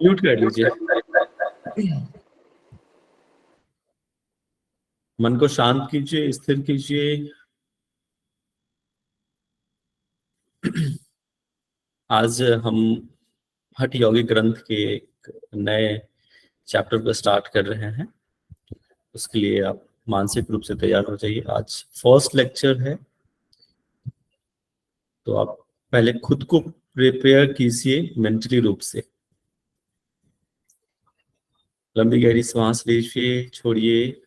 Mute कर लीजिए। मन को शांत कीजिए, स्थिर कीजिए। आज हम हठ योगी ग्रंथ के एक नए चैप्टर को स्टार्ट कर रहे हैं। उसके लिए आप मानसिक रूप से तैयार हो जाइए। आज फर्स्ट लेक्चर है, तो आप पहले खुद को प्रिपेयर कीजिए मेंटली रूप से। लंबी गहरी सांस लीजिए, छोड़िए।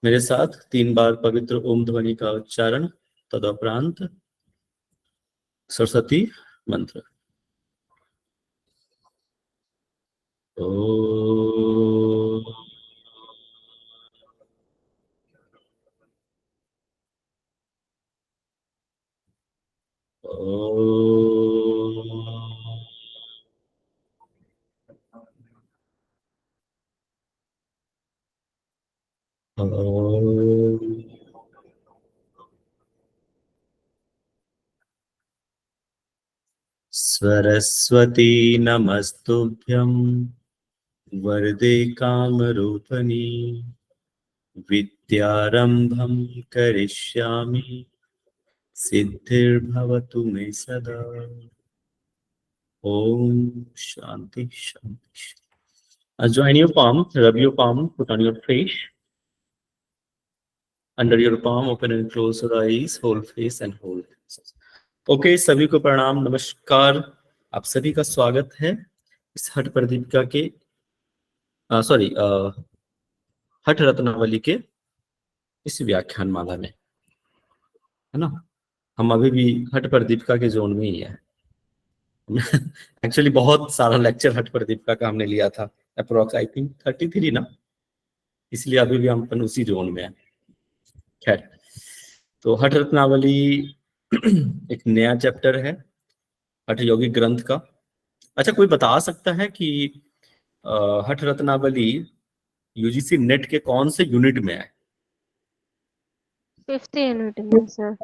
मेरे साथ 3 बार पवित्र ओम ध्वनि का उच्चारण, तदुपरांत सरस्वती मंत्र। ओम सरस्वती नमस्तुभ्यं वरदे कामरूपिणी विद्यारंभं करिष्यामि सिद्धिर्भवतु मे सदा। ओम शांति शांति। Join your palm, rub your palm, put on your face. Under your palm, open and close your eyes, whole face and whole face. Okay, सभी को प्रणाम, नमस्कार। आप सभी का स्वागत है इस हठ प्रदीपिका के हठ रत्नावली के इस व्याख्यान माला में, है ना। हम अभी भी हठ प्रदीपिका के जोन में ही है। एक्चुअली बहुत सारा लेक्चर हठ प्रदीपिका का हमने लिया था, अप्रोक्स आई थिंक 33 ना, इसलिए अभी भी हम अपन उसी जोन में है। खैर, तो हठ रत्नावली एक नया चैप्टर है हठ योगी ग्रंथ का। अच्छा, कोई बता सकता है कि हठ रत्नावली यूजीसी नेट के कौन से यूनिट में है? 5th यूनिट में सर।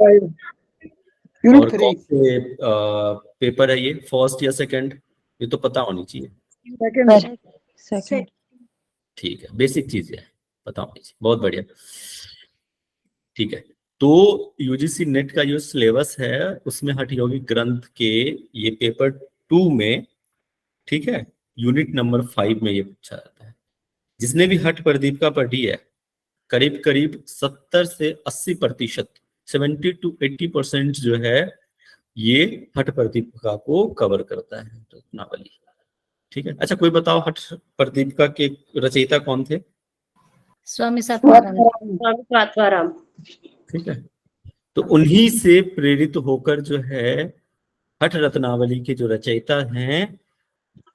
और कौन से पेपर है ये, फर्स्ट या सेकंड? ये तो पता होनी चाहिए। सेकंड। ठीक है, बेसिक चीज है, पता होनी चाहिए। बहुत बढ़िया, ठीक है। तो यूजीसी नेट का जो सिलेबस है उसमें हठ योगी ग्रंथ के ये पेपर 2 में, ठीक है, यूनिट नंबर 5 में ये पूछा जाता है। जिसने भी हठ प्रदीपिका पढ़ी है, करीब करीब 70 से 80%, 70 to 80% जो है ये हठ प्रदीपिका को कवर करता है रत्नावली। ठीक है। अच्छा, कोई बताओ हठ प्रदीपिका के रचयिता कौन थे? स्वामी सात्वाराम। ठीक है, तो उन्हीं से प्रेरित होकर जो है हठ रत्नावली के जो रचयिता हैं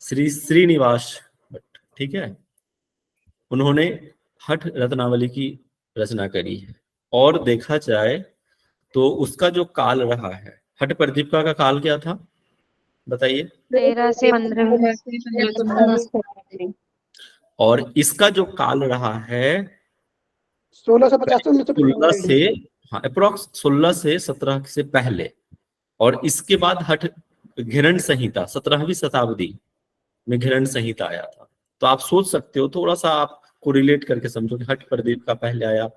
श्री श्रीनिवास भट्ट, ठीक है, उन्होंने हठ रत्नावली की रचना करी है। और देखा जाए तो उसका जो काल रहा है, हठ प्रदीपिका का काल क्या था बताइए? 13 से 15। और इसका जो काल रहा है 1650 से, हाँ, अप्रोक्स 16 से 17 से पहले। और इसके बाद हठ घिरण संहिता 17वीं शताब्दी में घिरण संहिता आया था। तो आप सोच सकते हो, थोड़ा सा आप कोरिलेट करके समझो कि हठ प्रदीपिका पहले आया,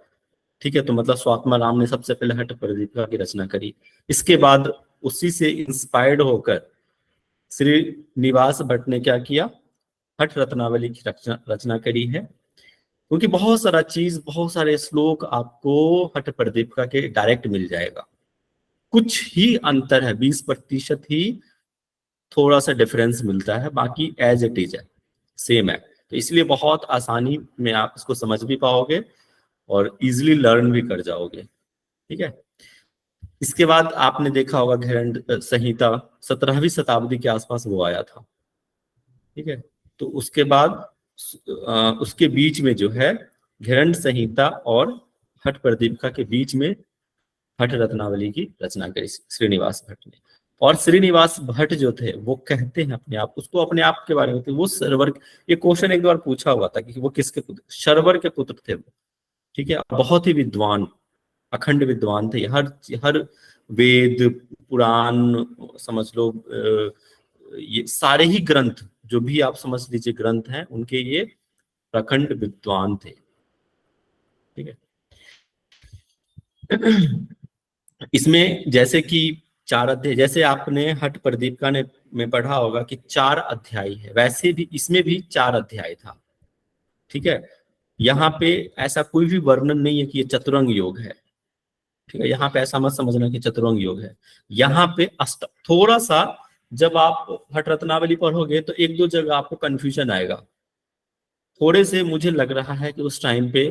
ठीक है, तो मतलब स्वात्मा राम ने सबसे पहले हठ प्रदीपिका की रचना करी। इसके बाद उसी से इंस्पायर्ड होकर श्रीनिवास भट्ट ने क्या किया, हठ रत्नावली की रचना करी है। क्योंकि बहुत सारा चीज, बहुत सारे श्लोक आपको हठ प्रदीपिका के डायरेक्ट मिल जाएगा। कुछ ही अंतर है, 20% ही थोड़ा सा डिफरेंस मिलता है, बाकी एज इट इज है, सेम है। तो इसलिए बहुत आसानी में आप इसको समझ भी पाओगे और इजिली लर्न भी कर जाओगे। ठीक है। इसके बाद आपने देखा होगा घिरण संहिता 17वीं शताब्दी के आसपास वो आया था। ठीक है, तो उसके बाद उसके बीच में जो है घिरण संहिता और हठ प्रदीपिका के बीच में हठ रत्नावली की रचना करी श्रीनिवास भट्ट ने। और श्रीनिवास भट्ट जो थे वो कहते हैं अपने आप, उसको अपने आप के बारे में, वो शर्वर, ये क्वेश्चन एक बार पूछा हुआ था कि वो किसके पुत्र, शर्वर के पुत्र थे वो। ठीक है, बहुत ही विद्वान, अखंड विद्वान थे। हर वेद पुराण समझ लो, ये सारे ही ग्रंथ जो भी आप समझ लीजिए ग्रंथ हैं, उनके ये प्रखंड विद्वान थे। ठीक है। इसमें जैसे कि 4 अध्याय, जैसे आपने हठ प्रदीपिका ने में पढ़ा होगा कि 4 अध्याय है, वैसे भी इसमें भी 4 अध्याय था। ठीक है। यहाँ पे ऐसा कोई भी वर्णन नहीं है कि ये चतुरंग योग है। ठीक है, यहाँ पे ऐसा मत समझना कि चतुरंग योग है। यहाँ पे थोड़ा सा जब आप हठ रत्नावली पढ़ोगे तो 1-2 जगह आपको कंफ्यूजन आएगा। थोड़े से मुझे लग रहा है कि उस टाइम पे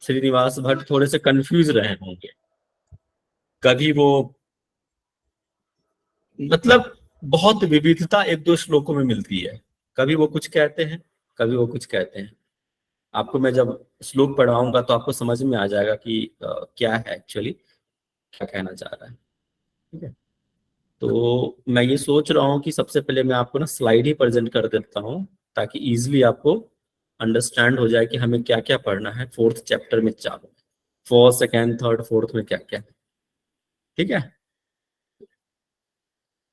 श्रीनिवास भट्ट थोड़े से कंफ्यूज रहे होंगे। कभी वो मतलब बहुत विविधता 1-2 श्लोकों में मिलती है, कभी वो कुछ कहते हैं, कभी वो कुछ कहते हैं। आपको मैं जब श्लोक पढ़ाऊंगा तो आपको समझ में आ जाएगा कि क्या है एक्चुअली, क्या कहना चाह रहा है। ठीक है। तो मैं ये सोच रहा हूँ कि सबसे पहले मैं आपको ना स्लाइड ही प्रेजेंट कर देता हूँ, ताकि इजीली आपको अंडरस्टैंड हो जाए कि हमें क्या क्या पढ़ना है 4th चैप्टर में, चारों 1st, 2nd, 3rd, 4th में क्या क्या है। ठीक है।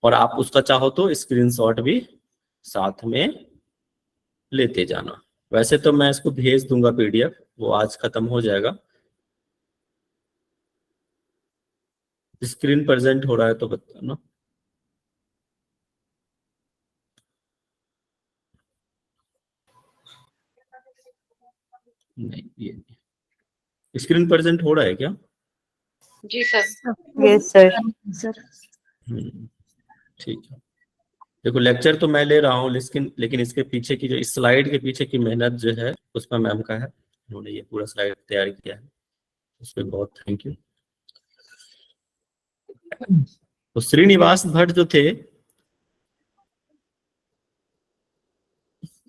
और आप उसका चाहो तो स्क्रीनशॉट भी साथ में लेते जाना। वैसे तो मैं इसको भेज दूंगा पीडीएफ, वो आज खत्म हो जाएगा। स्क्रीन प्रेजेंट हो रहा है तो बताना। नहीं, ये नहीं। स्क्रीन प्रेजेंट हो रहा है क्या? जी सर। Yes sir. सर ठीक है। देखो लेक्चर तो मैं ले रहा हूँ, लेकिन इसके पीछे की जो इस स्लाइड के पीछे की मेहनत जो है उसमें मैम का है। उन्होंने ये पूरा स्लाइड तैयार किया है, उसमें बहुत थैंक यू। तो श्रीनिवास भट्ट जो थे,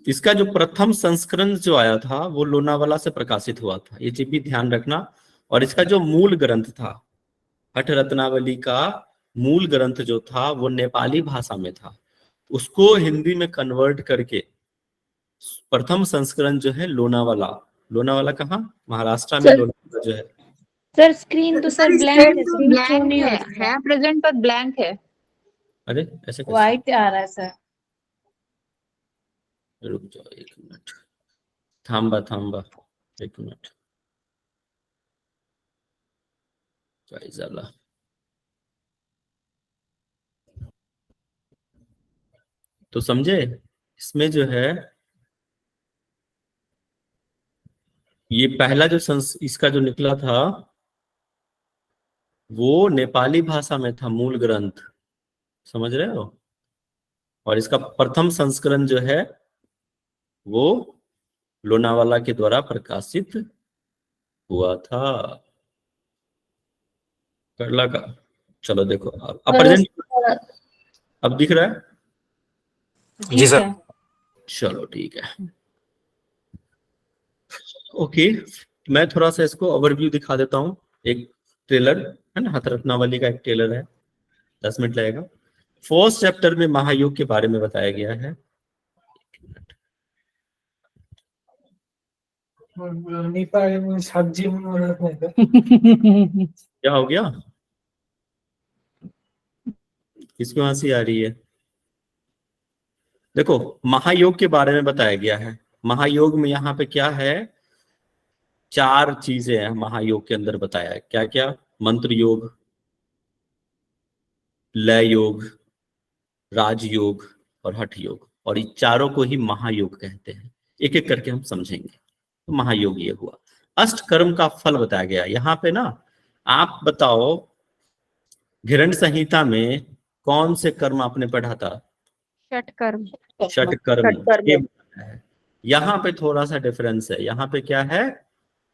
इसका जो प्रथम संस्करण जो आया था वो लोनावाला से प्रकाशित हुआ था, ये चीज भी ध्यान रखना। और इसका जो मूल ग्रंथ था, हठ रत्नावली का मूल ग्रंथ जो था वो नेपाली भाषा में था, उसको हिंदी में कन्वर्ट करके प्रथम संस्करण जो है लोनावाला, लोनावाला कहाँ, महाराष्ट्र में लोनावाला जो है। सर स्क्रीन तो सर ब्लैंक है, स्क्रीन शो ब्लैंक नहीं हो है, रहा है प्रेजेंट पर ब्लैंक है। अरे ऐसे कैसे? व्हाइट आ रहा है सर। रुक जाओ 1 मिनट, थांबा थांबा 1 मिनट, काय झाला? तो समझे, इसमें जो है ये पहला जो इसका जो निकला था वो नेपाली भाषा में था मूल ग्रंथ, समझ रहे हो। और इसका प्रथम संस्करण जो है वो लोनावाला के द्वारा प्रकाशित हुआ था। कर लगा? चलो देखो अब प्रेजेंट, अब दिख रहा है? जी सर। चलो ठीक है। ओके, मैं थोड़ा सा इसको ओवरव्यू दिखा देता हूँ। एक ट्रेलर है ना, हठ रत्नावली का एक ट्रेलर है, 10 मिनट लगेगा। 1st चैप्टर में महायोग के बारे में बताया गया है। क्या हो गया, किसकी हंसी आ रही है? देखो महायोग के बारे में बताया गया है। महायोग में यहाँ पे क्या है, 4 चीजें हैं महायोग के अंदर बताया है। क्या क्या? मंत्र योग, लय योग, राजयोग और हठ योग, और ये चारों को ही महायोग कहते हैं। एक एक करके हम समझेंगे। तो महायोग ये हुआ। अष्ट कर्म का फल बताया गया यहाँ पे ना। आप बताओ, घिरण संहिता में कौन से कर्म आपने पढ़ा था? षटकर्म। षटकर्म। षटकर्म। ये बताया है। यहाँ पे थोड़ा सा डिफरेंस है, यहाँ पे क्या है,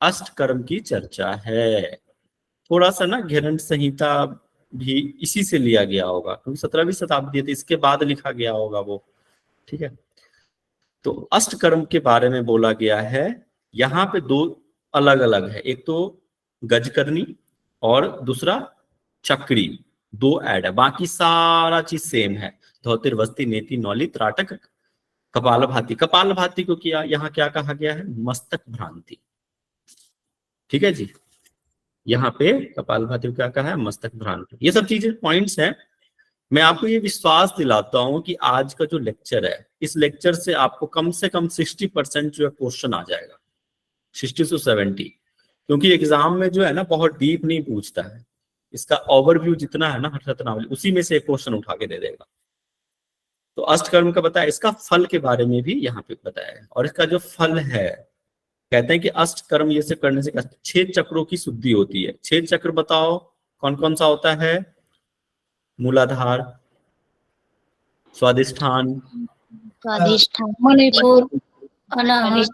अष्ट कर्म की चर्चा है। थोड़ा सा ना घिरण संहिता भी इसी से लिया गया होगा, क्योंकि 17वीं शताब्दी थी, इसके बाद लिखा गया होगा वो। ठीक है। तो अष्ट कर्म के बारे में बोला गया है। यहाँ पे 2 अलग अलग है, एक तो गजकर्णी और दूसरा चक्री, 2 ऐड है, बाकी सारा चीज सेम है। धोतिर, वस्ती, नेति, नौली, त्राटक, कपाल भाती। कपाल भाती को किया यहाँ क्या कहा गया है, मस्तक भ्रांति। ठीक है जी। यहाँ पे कपालभाति का है मस्तक भ्रांति। ये सब चीजें पॉइंट्स हैं। मैं आपको ये विश्वास दिलाता हूं कि आज का जो लेक्चर है, इस लेक्चर से आपको कम से कम 60% जो है क्वेश्चन आ जाएगा, 60 से 70। क्योंकि एग्जाम में जो है ना बहुत डीप नहीं पूछता है, इसका ओवरव्यू जितना है ना हठ रत्नावली, उसी में से एक क्वेश्चन उठा के दे देगा। तो अष्टकर्म का बताया, इसका फल के बारे में भी यहाँ पे बताया है। और इसका जो फल है, कहते हैं कि अष्टकर्म ये से करने से 6 चक्रों की शुद्धि होती है। 6 चक्र बताओ कौन कौन सा होता है? मूलाधार, स्वादिष्ठान, स्वादिष्ठान, मणिपुर, अनाहत,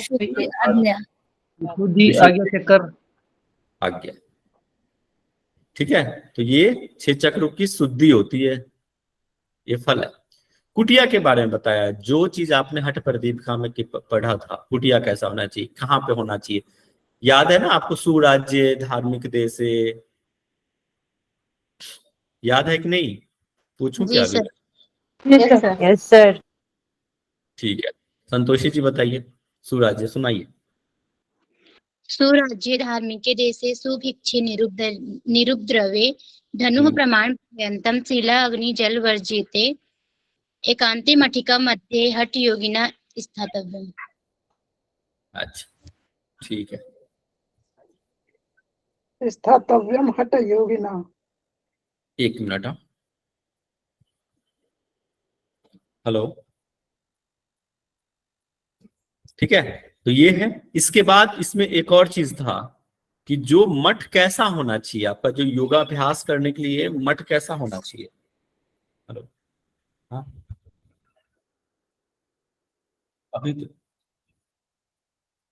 शुद्धि, आज्ञा। बुद्धि, आज्ञा, चक्कर, आज्ञा। ठीक है, तो ये 6 चक्रों की शुद्धि होती है, ये फल है। कुटिया के बारे में बताया, जो चीज आपने हठ प्रदीपिका में पढ़ा था, कुटिया कैसा होना चाहिए, कहाँ पे होना चाहिए, याद है ना आपको? सुराज्य, धार्मिक देश, याद है कि नहीं? पूछूं क्या जी अभी? सर। Yes sir. ठीक है, संतोषी जी बताइए, सुराज्य सुनाइए। सुराज्ये धार्मिके देशे सुभिक्षे निरुद्रवे धनुः प्रमाण पर्यन्तं शिला अग्नि जल वर्जिते एकांते मठिका मध्ये हठ योगिना स्थातव्यम्। अच्छा, ठीक है। स्थातव्यम हठ योगिना। एक मिनट। हाँ, हेलो, ठीक है, तो ये है। इसके बाद इसमें एक और चीज था कि जो मठ कैसा होना चाहिए, आपका जो योगाभ्यास करने के लिए मठ कैसा होना चाहिए। हेलो, हाँ, अभी तो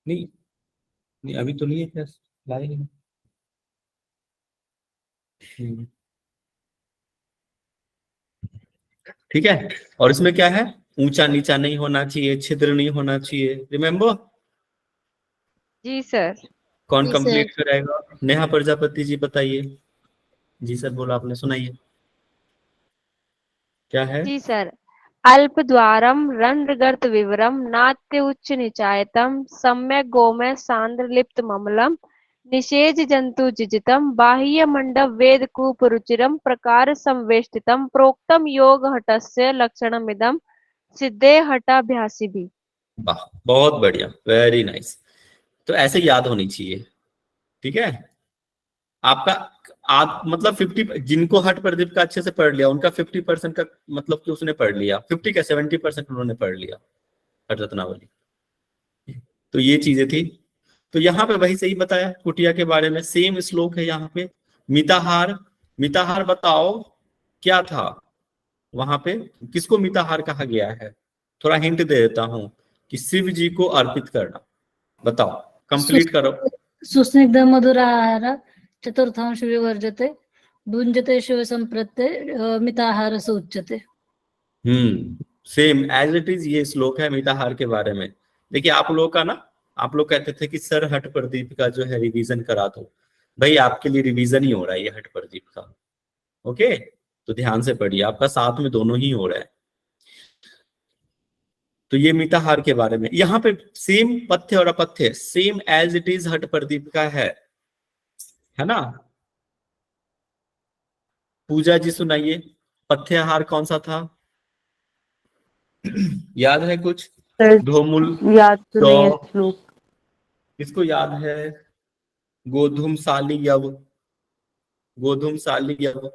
नहीं, नहीं अभी तो नहीं है, क्या लाए नहीं। ठीक है, और इसमें क्या है, ऊंचा नीचा नहीं होना चाहिए, छिद्र नहीं होना चाहिए। रिमेम्बर? जी सर। कौन जी कंप्लीट सर। कराएगा? नेहा प्रजापति जी बताइए। जी सर बोला आपने, सुनाइए क्या है। जी सर। अल्पद्वारम रंध्रगर्त विवरम नाट्य उच्च निचायतम सम्यक गोमय सांद्र लिप्त ममलम निषेज जंतु जिजितम बाह्य मंडप वेद कूप रुचिरम प्रकार संवेष्टितम प्रोक्तम योग हटस्य लक्षणमिदम सिद्धे हटाभ्यासी भी। वाह, बहुत बढ़िया, वेरी नाइस। तो ऐसे याद होनी चाहिए। ठीक है, आपका आप मतलब 50, जिनको हट प्रदीप का अच्छे से पढ़ लिया उनका 50% का मतलब कि उसने पढ़ लिया, 50 का 70% उन्होंने पढ़ लिया हट रत्नावली। तो ये चीजें थी। तो यहाँ पे वही सही बताया कुटिया के बारे में, सेम श्लोक है यहाँ पे। मिताहार, मिताहार बताओ क्या था वहां पे, किसको मिताहार कहा गया है? थोड़ा हिंट दे देता हूं कि शिव जी को अर्पित करना। बताओ, कंप्लीट करो। सुस्निग्ध मधुराहार चतुर्थांश विवर्जते भुंजते शिव संप्रत्ये मिताहार से उच्यते। सेम एज इट इज ये श्लोक है मिताहार के बारे में। देखिए आप लोगों का ना, आप लोग कहते थे कि सर हट प्रदीप का जो है रिवीजन करा दो, भाई आपके लिए रिवीजन ही हो रहा है ये हट प्रदीप का। ओके, तो ध्यान से पढ़िए, आपका साथ में दोनों ही हो रहा है। तो ये मिताहार के बारे में यहाँ पे सेम पथ्य और अपथ्य सेम एज इट इज हट प्रदीप का है ना? पूजा जी सुनाइए, पथ्याहार कौन सा था? याद है कुछ? सर धोमुल, याद तो नहीं है जौ, श्लोक। किसको याद है? गोधूमसाली यव, गोधूमसाली यव,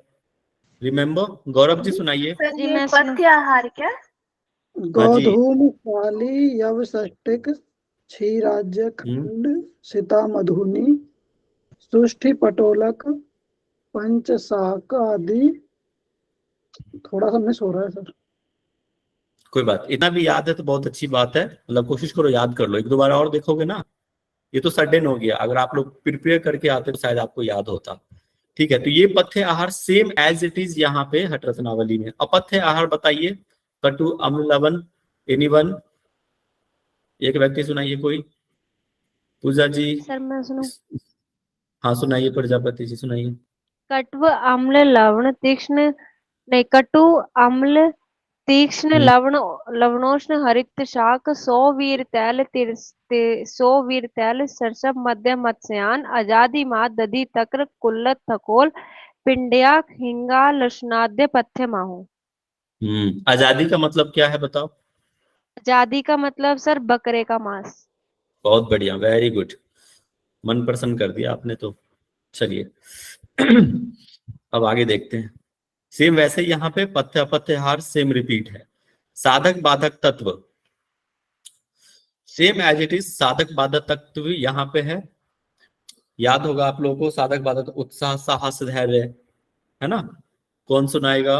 रिमेम्बर? गौरव जी सुनाइए। जी मैं सुना। पथ्याहार क्या? हाँ जी। गोधूम काली यवष्टिक क्षीराज्य खंड सीता मधुनी सुष्टि पटोलक पंचशाक आदि। थोड़ा सा मिस हो रहा है सर। कोई बात, इतना भी याद है तो बहुत अच्छी बात है, मतलब कोशिश करो याद कर लो, एक दो बार और देखोगे ना। ये तो सडन हो गया, अगर आप लोग प्रिपेयर करके आते तो शायद आपको याद होता। ठीक है, तो ये पथ्य आहार सेम एज इट इज यहाँ पे हट रत्नावली में। अपथ्य आहार बताइए, कटु, अम्ल, लवण, एनीवन? एक व्यक्ति सुनाइए कोई। पूजा जी। सर मैं सुनूं। हाँ सुनाइए, प्रजापति जी सुनाइए। कट्व अम्ल लवण तीक्ष्ण नहीं, कटु अम्ल तीक्ष्ण लवणोष्ण हरित शाक 100 वीर तैल सरसप मध्य मत्स्यान अजादि मात दधि तक्र कुल्लत थकोल पिंडया हिंगा लशनाद्य पथ्य माहू। आजादी का मतलब क्या है बताओ? आजादी का मतलब सर बकरे का मांस। बहुत बढ़िया, वेरी गुड, मन प्रसन्न कर दिया आपने तो। चलिए अब आगे देखते हैं। सेम वैसे ही यहाँ पे पथ्य अपथ्यहार सेम रिपीट है। साधक बाधक तत्व सेम एज इट इज, साधक बाधक तत्व भी यहाँ पे है। याद होगा आप लोगों को, साधक बाधक उत्साह साहस धैर्य, है ना? कौन सुनाएगा?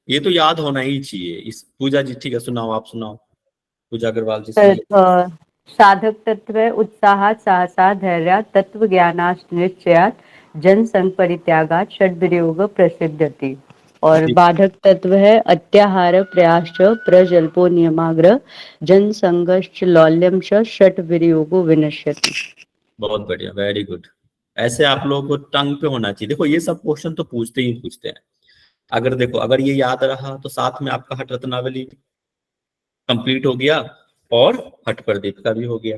ये तो याद होना ही चाहिए। इस पूजा जी, ठीक है, सुनाओ, आप सुनाओ, पूजा अग्रवाल जी सुनाइए। साधक तत्व उत्साह साहसा धैर्य तत्व ज्ञानाश्च निश्चयात् जन संग परित्यागात् षड्वियोग प्रसिद्धति। और बाधक तत्व है अत्याहार प्रयाश्च प्रजल्पो नियमाग्रह जन संगश्च लौल्यम च षट वियोगो विनश्यति। बहुत बढ़िया, वेरी गुड। ऐसे आप लोगों को टंग पे होना चाहिए। देखो ये सब क्वेश्चन तो पूछते ही पूछते हैं। अगर देखो, अगर ये याद रहा तो साथ में आपका हठ रत्नावली कंप्लीट हो गया और हठ प्रदीप का भी हो गया।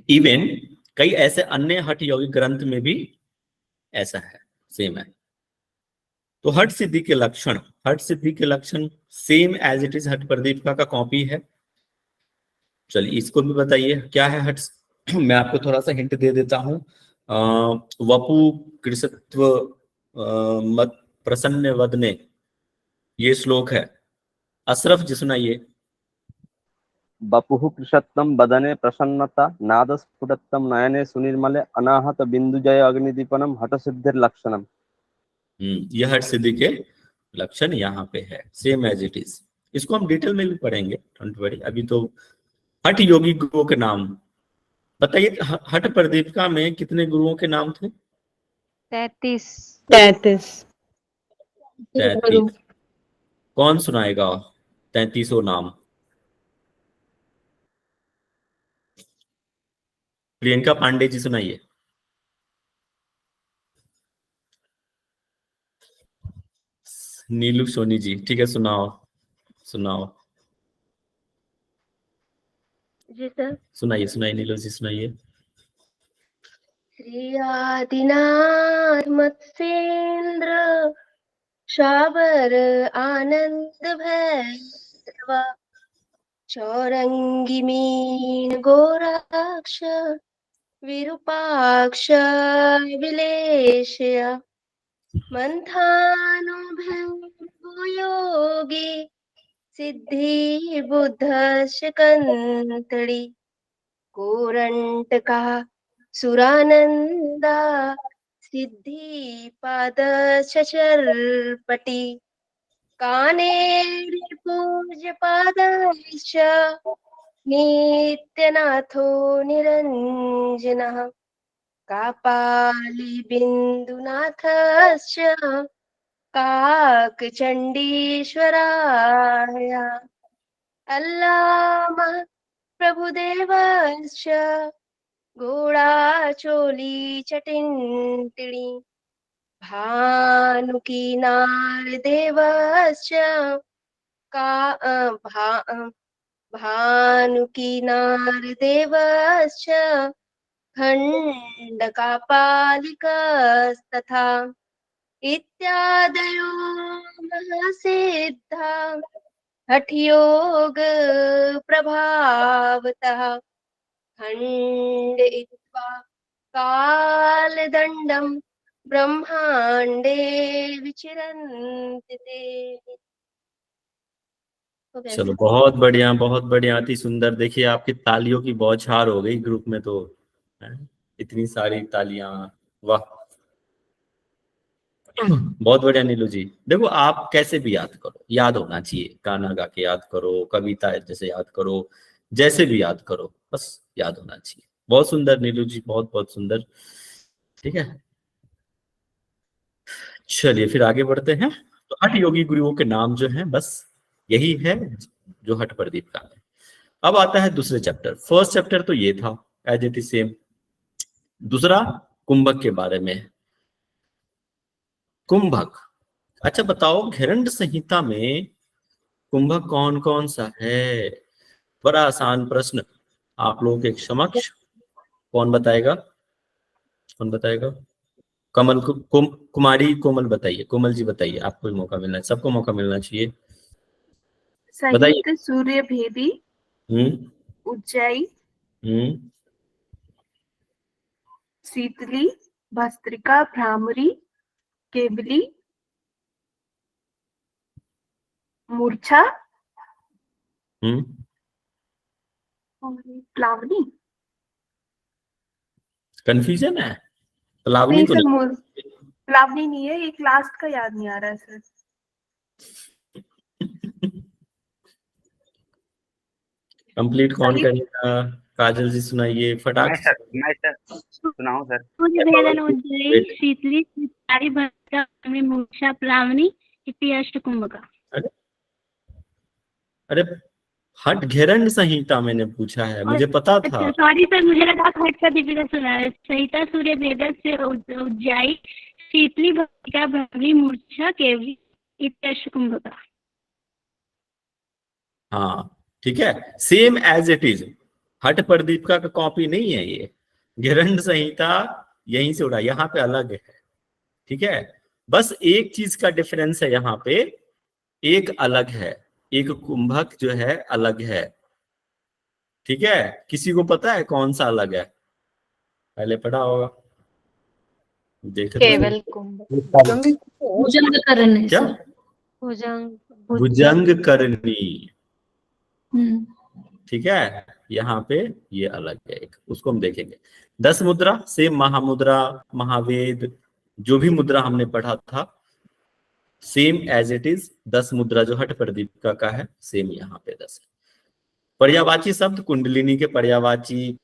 इवन कई ऐसे अन्य हठ यौगिक ग्रंथ में भी ऐसा है, सेम है। तो हठ सिद्धि के लक्षण, हठ सिद्धि के लक्षण सेम एज इट इज हठ प्रदीप का कॉपी है। चलिए इसको भी बताइए क्या है हठ। मैं आपको थोड़ा सा हिंट दे देता हूं। वपु कृषत्व मत प्रसन्न वदने, ये श्लोक है। अशरफ जी सुनाइए। बपुः कृशत्वं वदने प्रसन्नता नादस्फुटत्वं नयने सुनिर्मले अनाहत बिंदुजय अग्निदीपनम हठसिद्धिर्लक्षणम। यह हठ सिद्धि के लक्षण यहाँ पे है, सेम एज इट इज। इसको हम डिटेल में भी पढ़ेंगे, डोंट वरी। अभी तो हठ योगी गुरुओं के नाम बताइए। हठ प्रदीपिका में कितने गुरुओं के नाम थे? 33। कौन सुनाएगा 33 नाम? प्रियंका पांडे जी सुनाइए। नीलू सोनी जी, ठीक है, सुनाओ सुनाओ। जी सर। सुनाइए सुनाइए, नीलू जी सुनाइए। श्री आदिनाथ मत्स्येंद्र शाबर आनंद भैरवा चौरंगी मीन गोराक्ष विरूपाक्ष विलेशया मंथानुभयोगी सिद्धि बुद्ध शकंतड़ी कोरंटका सुरानंदा सिद्धि पाद शचरपटी कानेरि पूज्य पादश्च नित्यनाथो निरञ्जनः कापालि बिन्दुनाथश्च काकचण्डीश्वराय अल्लामः प्रभुदेवश्च घोड़ाचोली चटिन्टिणी भानुकी नारदेवश्च भानुकी नारदेवश्च खण्डकापालिकस्तथा इत्यादयो महसिद्धा हठयोग प्रभावतः खण्डयित्वा कालदण्डं ब्रह्मांडे विचरन्ति ते। चलो बहुत बढ़िया, बहुत बढ़िया, अति सुंदर। देखिए आपकी तालियों की बौछार हो गई ग्रुप में तो, इतनी सारी तालियां, वाह बहुत बढ़िया। नीलू जी देखो, आप कैसे भी याद करो, याद होना चाहिए। गाना गा के याद करो, कविता जैसे याद करो, जैसे भी याद करो, बस याद होना चाहिए। बहुत सुंदर नीलू जी, बहुत बहुत सुंदर। ठीक है, चलिए फिर आगे बढ़ते हैं। तो हठ योगी गुरुओं के नाम जो हैं, बस यही है जो हठ प्रदीप का है। अब आता है दूसरे चैप्टर। फर्स्ट चैप्टर तो ये था एज इट इज सेम। दूसरा कुंभक के बारे में। कुंभक अच्छा बताओ, घेरंड संहिता में कुंभक कौन कौन सा है? बड़ा आसान प्रश्न आप लोगों के समक्ष। कौन बताएगा? कौन बताएगा? कमल कुमारी कोमल बताइए, कोमल जी बताइए, आपको भी मौका मिलना है, सबको मौका मिलना चाहिए। बताइए। सहित सूर्य भेदी, हम्म उज्जयी, हम्म शीतली, भस्त्रिका, भ्रामरी, केवली, मूर्छा हम्म और प्लावनी। कंफ्यूजन है? प्लावनी नहीं तो सर, नहीं। प्लावनी नहीं है, एक लास्ट का याद नहीं आ रहा है सर। कंप्लीट कौन सही। करेगा? काजल जी सुनाइए फटाक से। मैं सर सुनाऊं सर? सूर्य भेदन उज्जयी, बेटे, शीतली, चित्तारी, भस्त्रिका, मूर्छा, प्लावनी, इति अष्टकुंभका। अरे अरे, हट घेरंड संहिता मैंने पूछा है, और मुझे पता था। अच्छा सॉरी सर, मुझे लगा हट का दीपिका सुना है। सहिता सूर्य भेदन से उज्जयी, शीतली, भस्त्रिका, भ्रामरी, मूर्छा, केवली, इति अष्टकुंभका। हाँ ठीक है, सेम एज इट इज। हट प्रदीपिका का कॉपी नहीं है ये। घेरंड संहिता यहीं से उड़ा, यहाँ पे अलग है। ठीक है, बस एक चीज का डिफरेंस है यहाँ पे, एक अलग है, एक कुंभक जो है अलग है। ठीक है, किसी को पता है कौन सा अलग है? पहले पढ़ा होगा, देखे तो केवल सही। कुंभ, भुजंग करने क्या? सर। भुजंग, भुजंग करनी। हम्म। ठीक है, यहाँ पे ये अलग है एक, उसको हम देखेंगे। 10 मुद्रा से महामुद्रा, महावेद, जो भी मुद्रा हमने पढ़ा था सेम एज इट इज। 10 मुद्रा जो हट प्रदीपिका का है सेम यहाँ पे 10 है। पर्यायवाची शब्द कुंडलिनी के पर्यायवाची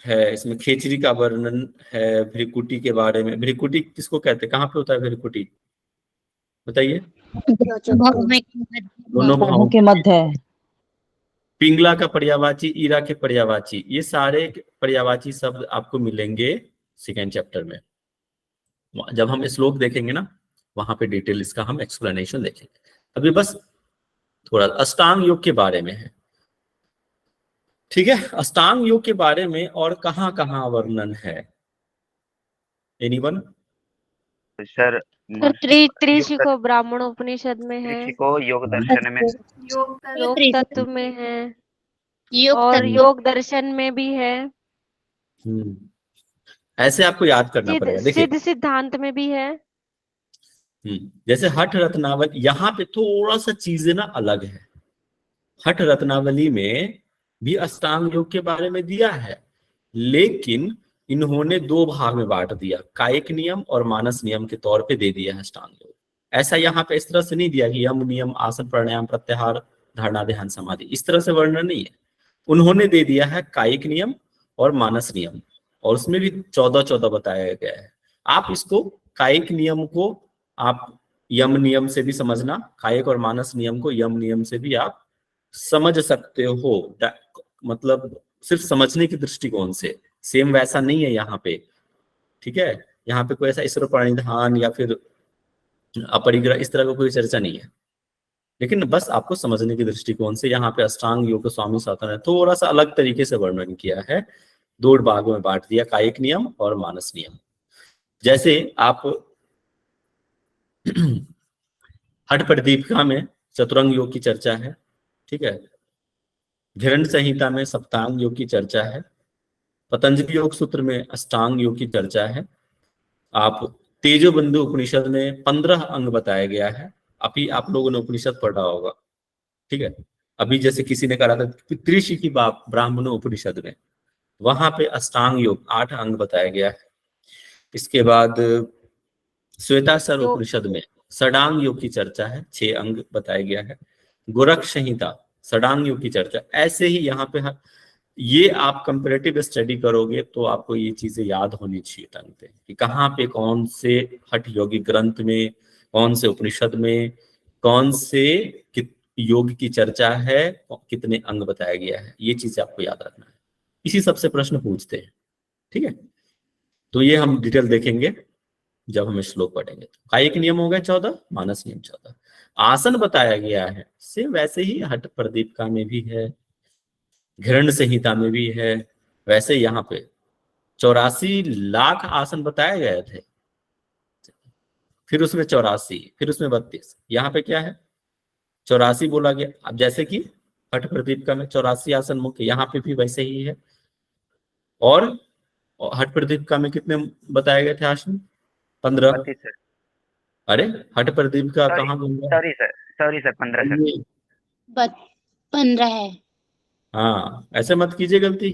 है, इसमें खेचरी का वर्णन है, भ्रिकुटी के बारे में। भ्रिकुटी किसको कहते हैं, कहाँ पे होता है भ्रिकुटी? बताइए। दोनों भावों के मध्य है। पिंगला का पर्यायवाची, ईरा के पर्यायवाची, ये सारे पर्यायवाची शब्द आपको मिलेंगे सेकेंड चैप्टर में। जब हम श्लोक देखेंगे ना, वहां पे डिटेल इसका हम एक्सप्लेनेशन देखेंगे। अभी बस थोड़ा अष्टांग योग के बारे में है। ठीक है, अष्टांग योग के बारे में और कहाँ कहाँ वर्णन है? एनीवन? सर तो त्रिशिको ब्राह्मण उपनिषद में है, को योग दर्शन में, योग तत्व में है, योग और तत्व, योग दर्शन में भी है, ऐसे आपको याद करना सिद्ध पड़ेगा। देखिए, सिद्ध सिद्धांत में भी है। जैसे हठ रत्नावली, यहाँ पे थोड़ा सा चीजें ना अलग है। हठ रत्नावली में भी अष्टांग योग के बारे में दिया है, लेकिन इन्होंने दो भाग में बांट दिया, कायिक नियम और मानस नियम के तौर पे दे दिया है अष्टांग योग। ऐसा यहाँ पे इस तरह से नहीं दिया कि यम नियम, आसन, प्राणायाम, प्रत्याहार, धारणा, ध्यान, समाधि, इस तरह से वर्णन नहीं है। उन्होंने दे दिया है कायिक नियम और मानस नियम, और उसमें भी 14-14 बताया गया है। आप इसको कायिक नियम को आप यम नियम से भी समझना, कायिक और मानस नियम को यम नियम से भी आप समझ सकते हो। मतलब सिर्फ समझने की दृष्टिकोण से, सेम वैसा नहीं है यहाँ पे। ठीक है, यहाँ पे कोई ऐसा ईश्वर प्रणिधान या फिर अपरिग्रह इस तरह का कोई चर्चा नहीं है, लेकिन बस आपको समझने की दृष्टिकोण से यहाँ पे अष्टांग योग स्वामी साधन ने थोड़ा सा अलग तरीके से वर्णन किया है। दो भागों में बांट दिया, कायिक नियम और मानस नियम। जैसे आप हठ प्रदीपिका में चतुरंग योग की चर्चा है। ठीक है, घेरंड संहिता में सप्तांग योग की चर्चा है। पतंजलि योग सूत्र में अष्टांग योग की चर्चा है। आप तेजोबंधु उपनिषद में 15 अंग बताया गया है। अभी आप लोगों ने उपनिषद पढ़ा होगा। ठीक है, अभी जैसे किसी ने कहा था त्रिशिकी ब्राह्मण उपनिषद में, वहां पे अष्टांग योग 8 अंग बताया गया है। इसके बाद श्वेताश्वर जो उपनिषद में षडांग योग की चर्चा है, 6 अंग बताया गया है। गोरख संहिता षडांग योग की चर्चा। ऐसे ही यहाँ पे ये आप कंपैरेटिव स्टडी करोगे तो आपको ये चीजें याद होनी चाहिए ढंग से कि कहाँ पे कौन से हठ योगी ग्रंथ में, कौन से उपनिषद में, कौन से योग की चर्चा है, कितने अंग बताया गया है, ये चीजें आपको याद रखना है। इसी सबसे प्रश्न पूछते हैं। ठीक है, तो ये हम डिटेल देखेंगे जब हम श्लोक पढ़ेंगे। तो कायिक नियम हो गए 14, मानस नियम 14। आसन बताया गया है सेम वैसे ही हठ प्रदीपिका में भी है, घृण संहिता में भी है, वैसे यहाँ पे 84 लाख आसन बताए गए थे, फिर उसमें 84, फिर उसमें 32, यहाँ पे क्या है 84 बोला गया। अब जैसे कि हठ प्रदीपिका में 84 आसन मुख्य, यहाँ पे भी वैसे ही है। और हठ प्रदीपिका में कितने बताए गए थे आसन? 15। 32 सर। अरे हठ प्रदीपिका कहाँ गया? Sorry sir 15 sir. 15 है। हाँ ऐसे मत कीजिए गलती।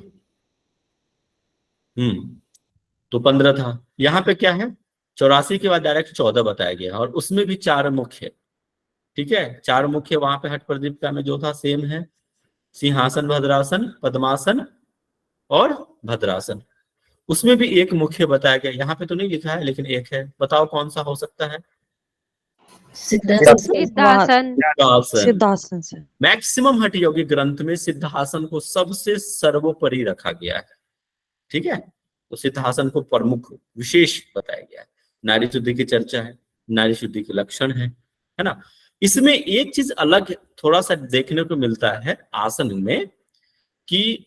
तो 15 था। यहाँ पे क्या है 84 के बाद डायरेक्ट 14 बताया गया, और उसमें भी 4 मुख्य। ठीक है, 4 मुख्य वहां पे हठ प्रदीपिका में जो था सेम है, सिंहासन, भद्रासन, पद्मासन और भद्रासन। उसमें भी एक मुख्य बताया गया, यहाँ पे तो नहीं लिखा है लेकिन एक है, बताओ कौन सा हो सकता है? सिद्धासन। सिद्धासन से मैक्सिमम हठ योगी ग्रंथ में सिद्धासन को सबसे सर्वोपरि रखा गया है। ठीक है, तो सिद्धासन को प्रमुख विशेष बताया गया है। नारी शुद्धि की चर्चा है, नारी शुद्धि के लक्षण है ना। इसमें एक चीज अलग थोड़ा सा देखने को मिलता है आसन में, कि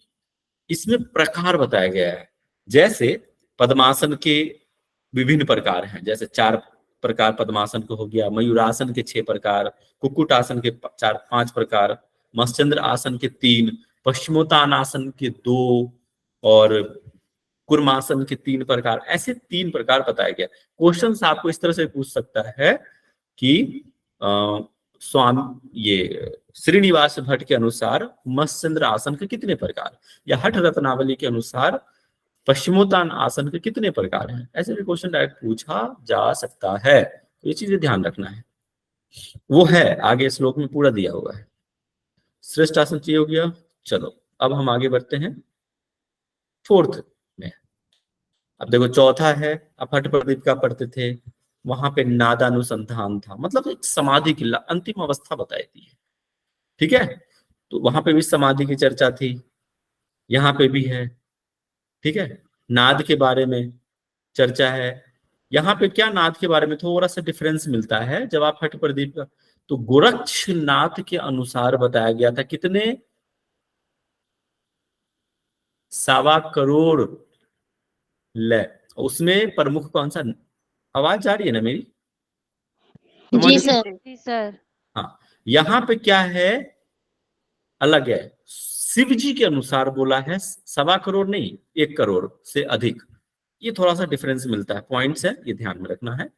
इसमें प्रकार बताया गया है। जैसे पद्मासन के विभिन्न प्रकार हैं, जैसे 4 प्रकार पद्मासन को हो गया, मयूरासन के 6 प्रकार, कुक्कुट के 4-5 प्रकार, मत्स्यचंद्र आसन के 3, पश्चिमोत्तानासन के 2 और कुर्मासन के 3 प्रकार, ऐसे 3 प्रकार बताया गया। क्वेश्चन आपको इस तरह से पूछ सकता है कि स्वामी ये श्रीनिवास भट्ट के अनुसार मत्स्यचंद्र आसन के कितने प्रकार, या हठ रत्नावली के अनुसार पश्चिमोत्तान आसन के कितने प्रकार हैं, ऐसे भी क्वेश्चन डायरेक्ट पूछा जा सकता है। तो ये चीजें ध्यान रखना है, वो है आगे श्लोक में पूरा दिया हुआ है। श्रेष्ठ आसन चाहिए हो गया। चलो अब हम आगे बढ़ते हैं 4th में। अब देखो 4था है, अब हठ प्रदीपिका पढ़ते थे, वहां पे नादानुसंधान था, मतलब एक समाधि की अंतिम अवस्था बताई थी। ठीक है, तो वहां पे भी समाधि की चर्चा थी, यहाँ पे भी है। ठीक है, नाद के बारे में चर्चा है। यहाँ पे क्या नाद के बारे में थोड़ा सा डिफरेंस मिलता है। जब आप हठ प्रदीप, तो गोरक्षनाथ के अनुसार बताया गया था कितने 1.25 करोड़ ले, उसमें प्रमुख कौन सा? आवाज जा रही है ना मेरी? जी सर। जी सर। हाँ, यहाँ पे क्या है अलग है, शिव जी के अनुसार बोला है 1.25 करोड़ नहीं, 1 करोड़ से अधिक। ये थोड़ा सा डिफरेंस मिलता है, पॉइंट्स है, ये ध्यान में रखना है।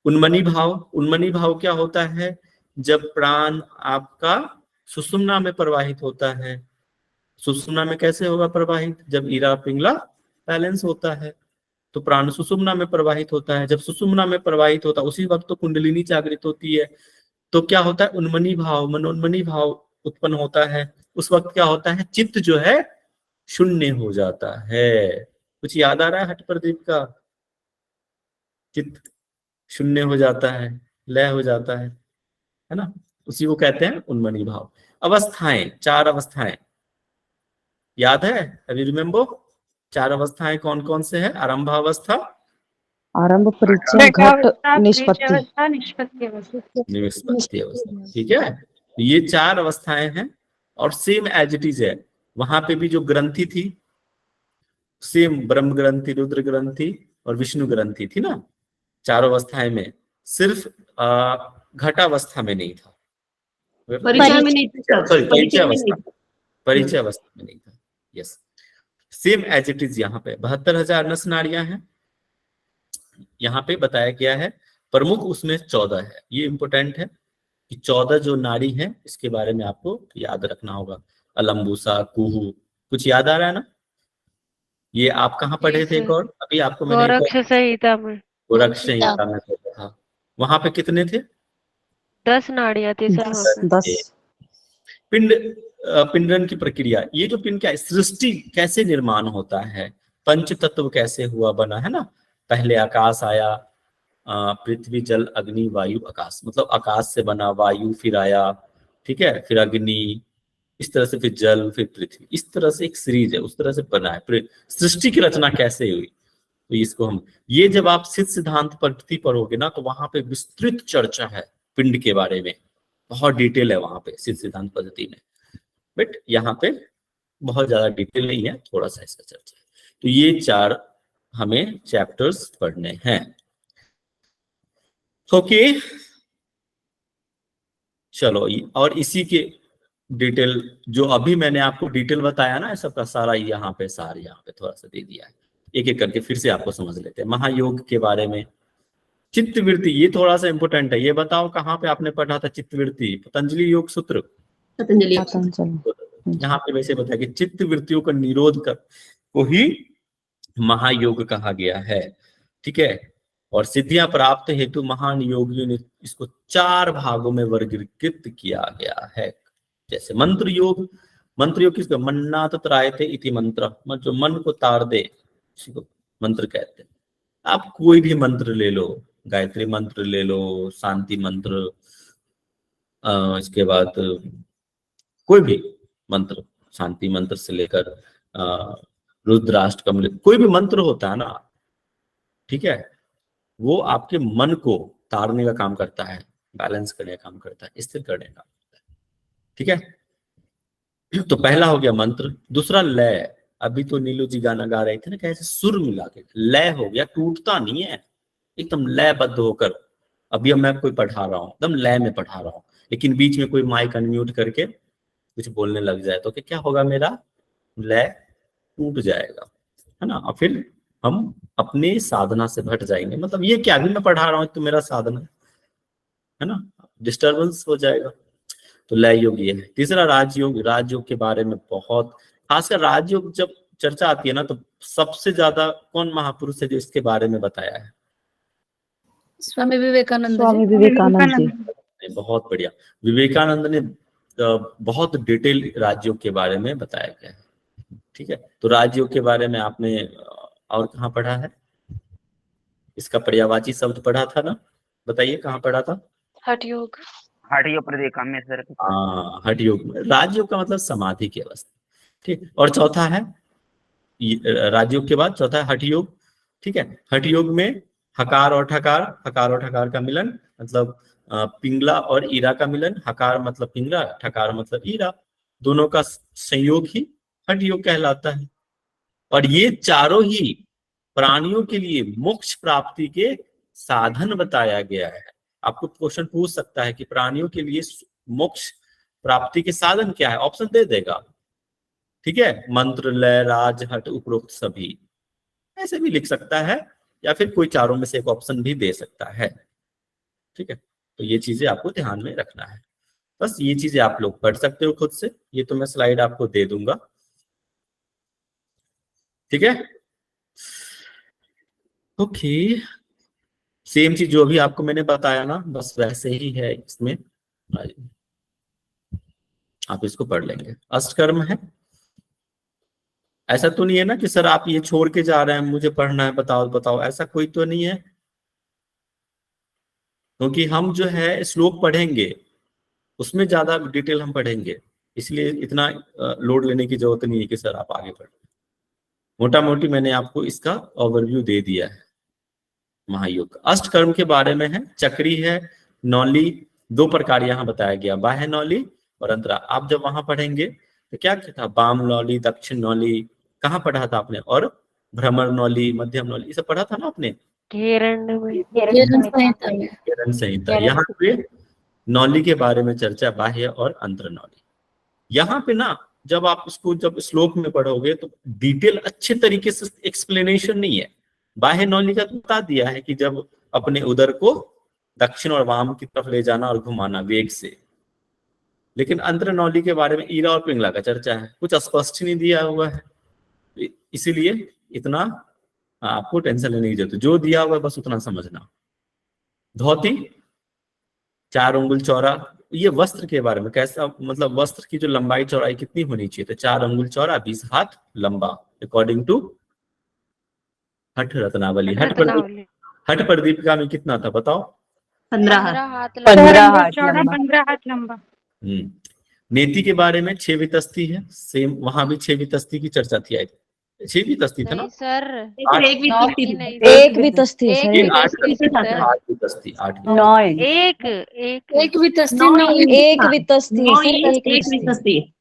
उन्मनी भाव, उन्मनी भाव क्या होता है? जब प्राण आपका सुषुम्ना में प्रवाहित होता है। सुषुम्ना में कैसे होगा प्रवाहित? जब ईरा पिंगला बैलेंस होता है तो प्राण सुषुम्ना में प्रवाहित होता है। जब सुषुम्ना में प्रवाहित होता है उसी वक्त तो कुंडलिनी जागृत होती है, तो क्या होता है उन्मनी भाव, मनोन्मनी भाव उत्पन्न होता है। उस वक्त क्या होता है? चित्त जो है शून्य हो जाता है। कुछ याद आ रहा है हठ प्रदीप का? चित्त शून्य हो जाता है, लय हो जाता है ना, उसी को कहते हैं उन्मनी भाव। अवस्थाएं, 4 अवस्थाएं याद है? अभी रिमेम्बर 4 अवस्थाएं कौन कौन से है? आरंभ अवस्था, आरंभ, परिचय, घट, निष्पत्ति। निष्पत्ति अवस्था। ठीक है, ये 4 अवस्थाएं हैं और सेम एज इट इज है। वहां पे भी जो ग्रंथि थी सेम, ब्रह्म ग्रंथि, रुद्र ग्रंथि और विष्णु ग्रंथि थी ना, 4 अवस्थाएं में। सिर्फ घटावस्था में नहीं था, परिचय में नहीं था। परिचय अवस्था में नहीं था। Yes, same as it is. यहाँ पे 72,000 नस नाड़ियां हैं, यहाँ पे बताया गया है। प्रमुख उसमें 14 है। ये इंपोर्टेंट है कि 14 जो नाड़ी है इसके बारे में आपको याद रखना होगा। अलम्बुसा, कुहू, कुछ याद आ रहा है ना? ये आप कहाँ पढ़े थे? एक और अभी आपको मैंने गोरक्ष संहिता में। गोरक्ष संहिता में पढ़ा था। वहां पे कितने थे? 10 नाड़ियां थी सर वहाँ पे। 10। पिंडन की प्रक्रिया, ये जो पिंड क्या है, सृष्टि कैसे निर्माण होता है, पंच तत्व कैसे हुआ बना है ना। पहले आकाश आया, पृथ्वी, जल, अग्नि, वायु, आकाश, मतलब आकाश से बना, वायु फिर आया, ठीक है, फिर अग्नि, इस तरह से फिर जल, फिर पृथ्वी, इस तरह से एक सीरीज है, उस तरह से बना है। सृष्टि की रचना कैसे हुई, तो इसको हम, ये जब आप सिद्ध सिद्धांत पद्धति पढ़ोगे ना तो वहां पे विस्तृत चर्चा है पिंड के बारे में, बहुत डिटेल है वहां पे सिद्ध सिद्धांत पद्धति में, बट यहाँ पे बहुत ज्यादा डिटेल नहीं है, थोड़ा सा इसका चर्चा है। तो ये 4 हमें चैप्टर्स पढ़ने हैं। ओके चलो, और इसी के डिटेल जो अभी मैंने आपको डिटेल बताया ना, सबका सारा यहाँ पे सार यहाँ पे थोड़ा सा दे दिया है, एक एक करके फिर से आपको समझ लेते हैं। महायोग के बारे में, चित्तवृत्ति, ये थोड़ा सा इंपॉर्टेंट है। ये बताओ कहाँ पे आपने पढ़ा था चित्तवृत्ति? पतंजलि योग सूत्र, पतंजलि। यहाँ पे वैसे बताया कि चित्तवृत्तियों का निरोध कर को ही महायोग कहा गया है, ठीक है। और सिद्धियां प्राप्त हेतु महान योगियों ने इसको 4 भागों में वर्गीकृत किया गया है। जैसे मंत्र योग, मंत्र योग किसको? मन्नात त्रायते इति मंत्र, जो मन को तार दे इसी को मंत्र कहते हैं। आप कोई भी मंत्र ले लो, गायत्री मंत्र ले लो, शांति मंत्र, इसके बाद कोई भी मंत्र, शांति मंत्र से लेकर रुद्राष्टकम, कोई भी मंत्र होता है ना, ठीक है, वो आपके मन को तारने का काम करता है, बैलेंस करने का काम करता है, स्थिर करने का काम करता है, ठीक है। तो पहला हो गया मंत्र। दूसरा लय, अभी तो नीलू जी गाना गा रहे थे ना, कैसे सुर मिला के लय हो गया, टूटता नहीं है, एकदम लयबद्ध होकर। अभी अब मैं कोई पढ़ा रहा हूँ, एकदम लय में पढ़ा रहा हूँ, लेकिन बीच में कोई माइक अनम्यूट करके कुछ बोलने लग जाए तो क्या होगा? मेरा लय टूट जाएगा, है ना। और फिर हम अपने साधना से भट जाएंगे। मतलब ये क्या, अभी मैं पढ़ा रहा हूँ तो मेरा साधना है ना, डिस्टर्बेंस हो जाएगा। तो लय योग ये है। तीसरा राजयोग, राजयोग के बारे में बहुत, खासकर राजयोग जब चर्चा आती है ना तो सबसे ज्यादा कौन महापुरुष है जो इसके बारे में बताया है? स्वामी विवेकानंद। स्वामी विवेकानंद जी। बहुत बढ़िया, विवेकानंद ने बहुत डिटेल राजयोग के बारे में बताया गया है, ठीक है। तो राजयोग के बारे में आपने और कहाँ पढ़ा है? इसका पर्यायवाची शब्द पढ़ा था ना, बताइए कहाँ पढ़ा था? हठ योग। हठ योग प्रतिकामेश्वर। हाँ, हठ योग। राजयोग का मतलब समाधि की अवस्था, ठीक। और चौथा है राजयोग के बाद चौथा है हठ योग, ठीक है। हठ योग में हकार और ठकार, हकार और ठकार का मिलन, मतलब पिंगला और ईरा का मिलन, हकार मतलब पिंगला, ठकार मतलब ईरा, दोनों का संयोग ही हठ योग कहलाता है। और ये चारों ही प्राणियों के लिए मोक्ष प्राप्ति के साधन बताया गया है। आपको क्वेश्चन पूछ सकता है कि प्राणियों के लिए मोक्ष प्राप्ति के साधन क्या है, ऑप्शन दे देगा, ठीक है। मंत्र, लय, राज, हठ, उपरोक्त सभी, ऐसे भी लिख सकता है, या फिर कोई चारों में से एक ऑप्शन भी दे सकता है, ठीक है। तो ये चीजें आपको ध्यान में रखना है। बस ये चीजें आप लोग पढ़ सकते हो खुद से, ये तो मैं स्लाइड आपको दे दूंगा, ठीक है। ओके, सेम चीज जो भी आपको मैंने बताया ना, बस वैसे ही है इसमें, आप इसको पढ़ लेंगे। अष्टकर्म है, ऐसा तो नहीं है ना कि सर आप ये छोड़ के जा रहे हैं, मुझे पढ़ना है, बताओ बताओ, ऐसा कोई तो नहीं है। क्योंकि हम जो है श्लोक पढ़ेंगे उसमें ज्यादा डिटेल हम पढ़ेंगे, इसलिए इतना लोड लेने की जरूरत नहीं है कि सर आप आगे पढ़। मोटा मोटी मैंने आपको इसका ओवरव्यू दे दिया है महायोग। अष्टकर्म के बारे में है, चक्री है, नौली, 2 प्रकार यहाँ बताया गया, बाह्य नौली और अंतरा। आप जब वहां पढ़ेंगे तो क्या था, वाम नौली, दक्षिण नौली, कहाँ पढ़ा था आपने? और भ्रमर नौली, मध्यम नौली, ये सब पढ़ा था ना आपने? घेरण संहिता। यहाँ पे नौली के बारे में चर्चा, बाह्य और अंतर नौली। यहाँ पे ना जब आप इसको जब श्लोक में पढ़ोगे तो डिटेल अच्छे तरीके से एक्सप्लेनेशन नहीं है। बाह्य नौली का बता दिया है कि जब अपने उदर को दक्षिण और वाम की तरफ ले जाना और घुमाना वेग से, लेकिन अंतर नौली के बारे में ईरा और पिंगला का चर्चा है, कुछ स्पष्ट नहीं दिया हुआ है, इसीलिए इतना आपको टेंशन लेने की जरूरत है, जो दिया हुआ है बस उतना समझना। धोती 4 अंगुल चौड़ा, ये वस्त्र के बारे में कैसा, मतलब वस्त्र की जो लंबाई चौड़ाई कितनी होनी चाहिए, तो 4 अंगुल चौड़ा, 20 हाथ लंबा, अकॉर्डिंग टू हठ रत्नावली। हठ प्रदीपिका में कितना था बताओ? 15 हाथ लंबा। नेति के बारे में 6 वितस्ती है, सेम वहां भी 6 वितस्ती की चर्चा थी आई थी। छह अस्थि था ना? नहीं सर, एक भी आठ- तस्ती नहीं एक सर, वितस्थि एक सर, ये एक आठ वितस्थि था सर, 8 अस्थि 9 इंच, एक एक एक भी तस्ती नौ नौ इंच एक था। वितस्थि नौ सर, इंच एक एक भी वितस्थि। तस्ती।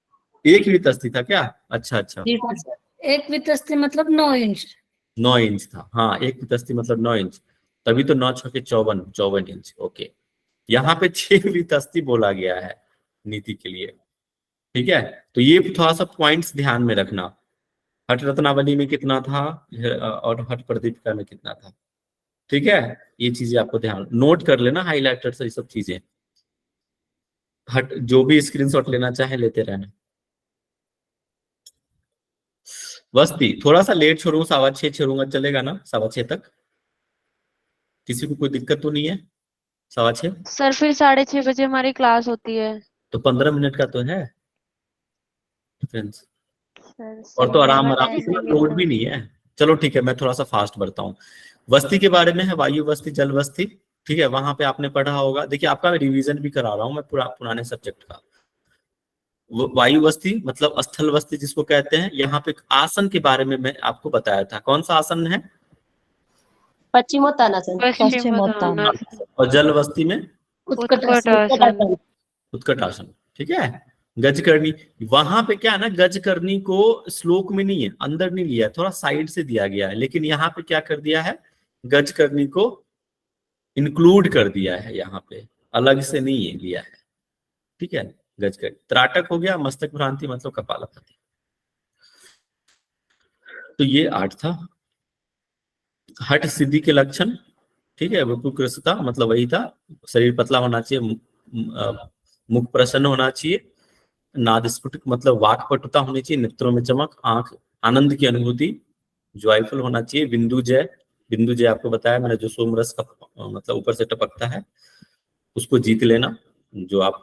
एक भी अस्थि था क्या? अच्छा अच्छा, जी सर, एक भी तस्ती मतलब 9 इंच। 9 इंच था। हाँ, एक वितस्थि मतलब 9 इंच, तभी तो 9 × 6 = 54, 54 इंच। ओके, यहाँ पे 6 वितस्थि बोला गया है नीति के लिए। ठीक है, तो ये थोड़ा सा पॉइंट्स ध्यान में रखना। हठ रत्नावली में कितना था और हठ प्रदीपिका में कितना था। ठीक है, ये चीजें आपको ध्यान नोट कर लेना, हाईलाइटर से ये सब चीजें। हट जो भी स्क्रीनशॉट लेना चाहे लेते रहना। वस्ती थोड़ा सा लेट छोड़ूंगा, 6:15 छोड़ूंगा, चलेगा ना? 6:15 तक किसी को कोई दिक्कत तो नहीं है? 6:15 सर, फिर 6:30 बजे हमारी क्लास होती है तो 15 मिनट का तो है डिफरेंस, सर। और तो आराम समझ आराम, इतना जाएंगे लोड तो। भी नहीं है। चलो ठीक है, मैं थोड़ा सा फास्ट बढ़ता हूँ। वस्ती के बारे में है, वायु वस्ती, जल वस्ती। ठीक है, वहां पे आपने पढ़ा होगा। देखिए, आपका रिवीजन भी करा रहा हूँ मैं पुराने सब्जेक्ट का। वायु वस्ती मतलब स्थल वस्ती जिसको कहते हैं। यहाँ पे आसन के बारे में मैं आपको बताया था, कौन सा आसन है? पश्चिमोत्तानासन। पश्चिमोत्तानासन, और जल वस्ती में उत्कटासन, उत्कट आसन। ठीक है, गजकर्णी। वहां पे क्या है ना, गजकर्णी को श्लोक में नहीं है, अंदर नहीं लिया, थोड़ा साइड से दिया गया है, लेकिन यहाँ पे क्या कर दिया है, गजकर्णी को इंक्लूड कर दिया है, यहाँ पे अलग से नहीं है लिया है। ठीक है, गजकर्णी। त्राटक हो गया, मस्तक भ्रांति मतलब कपालभाति। तो ये 8 था। हठ सिद्धि के लक्षण। ठीक है, वपुकृष्टता मतलब वही था, शरीर पतला होना चाहिए, मुख प्रसन्न होना चाहिए, नाद स्फुट मतलब वाक पटुता होनी चाहिए, नेत्रों में चमक, आंख आनंद की अनुभूति, जॉयफुल होना चाहिए। बिंदु जय, बिंदु जय आपको बताया मैंने, जो सोमरस का मतलब ऊपर से टपकता है, उसको जीत लेना। जो आप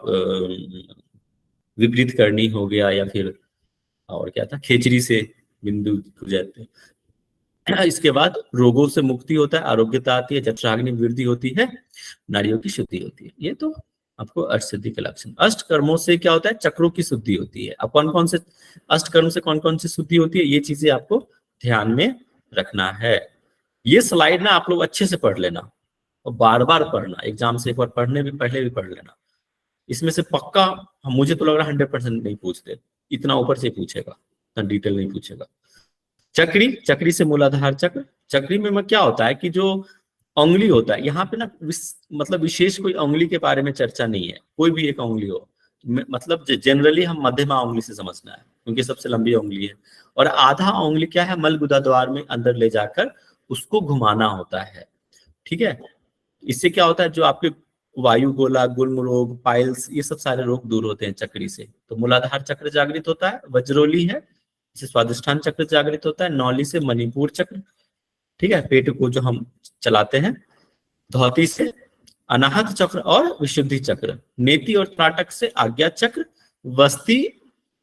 विपरीत करनी हो गया, या फिर और क्या था, खेचरी से बिंदु जाते हैं। इसके बाद रोगों से मुक्ति होता है, आरोग्यता आती है, जठराग्नि वृद्धि होती है, नाड़ियों की शुद्धि होती है। ये तो आपको अष्ट सिद्धि के लक्षण। अष्ट कर्मों से क्या होता है, चक्रों की शुद्धि होती है। अब कौन कौन से अष्ट कर्म से कौन कौन सी शुद्धि होती है, ये चीजें आपको ध्यान में रखना है। ये स्लाइड ना आप लोग अच्छे से पढ़ लेना और बार बार पढ़ना, एग्जाम से एक बार पढ़ने भी पहले भी पढ़ लेना। इसमें से पक्का मुझे तो लग रहा है 100% नहीं पूछते, इतना ऊपर से पूछेगा, इतना डिटेल नहीं पूछेगा। चक्री, चक्री से मूलाधार चक्र। चक्री में क्या होता है कि जो उंगली होता है, यहाँ पे ना मतलब विशेष कोई उंगली के बारे में चर्चा नहीं है, कोई भी एक उंगली हो, मतलब जनरली हम मध्यमा उंगली से समझना है, क्योंकि सबसे लंबी उंगली है। और आधा उंगली क्या है, मल गुदा द्वार में अंदर ले जाकर उसको घुमाना होता है। ठीक है, इससे क्या होता है, जो आपके वायु गोला, गुल्म रोग, पाइल्स, ये सब सारे रोग दूर होते हैं चक्री से। तो मूलाधार चक्र जागृत होता है। वज्रोली है, इसे स्वादिष्ठान चक्र जागृत होता है। नौली से मणिपुर चक्र, ठीक है, पेट को जो हम चलाते हैं। धौती से अनाहत चक्र और विशुद्धि चक्र। नेति और त्राटक से आज्ञा चक्र। वस्ती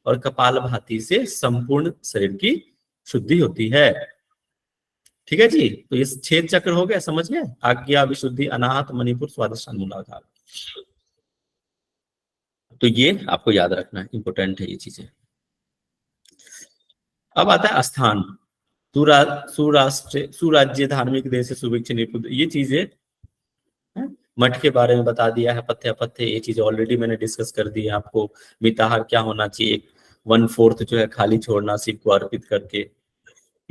और कपालभाति से संपूर्ण शरीर की शुद्धि होती है। ठीक है जी, तो ये 6 चक्र हो गए, समझ गए? आज्ञा, विशुद्धि, अनाहत, मणिपुर, स्वादिष्ठान, मूलाधार। तो ये आपको याद रखना है, इंपॉर्टेंट है ये चीजें। अब आता है स्थान। सुराष्ट्र, सुराज्य, धार्मिक देश, सुभिक्ष, निपुण, ये चीजें मठ के बारे में बता दिया है। पथ्य अपथ्य ये चीजें ऑलरेडी मैंने डिस्कस कर दी है आपको। मिताहार क्या होना चाहिए, 1/4 जो है खाली छोड़ना, शिव को अर्पित करके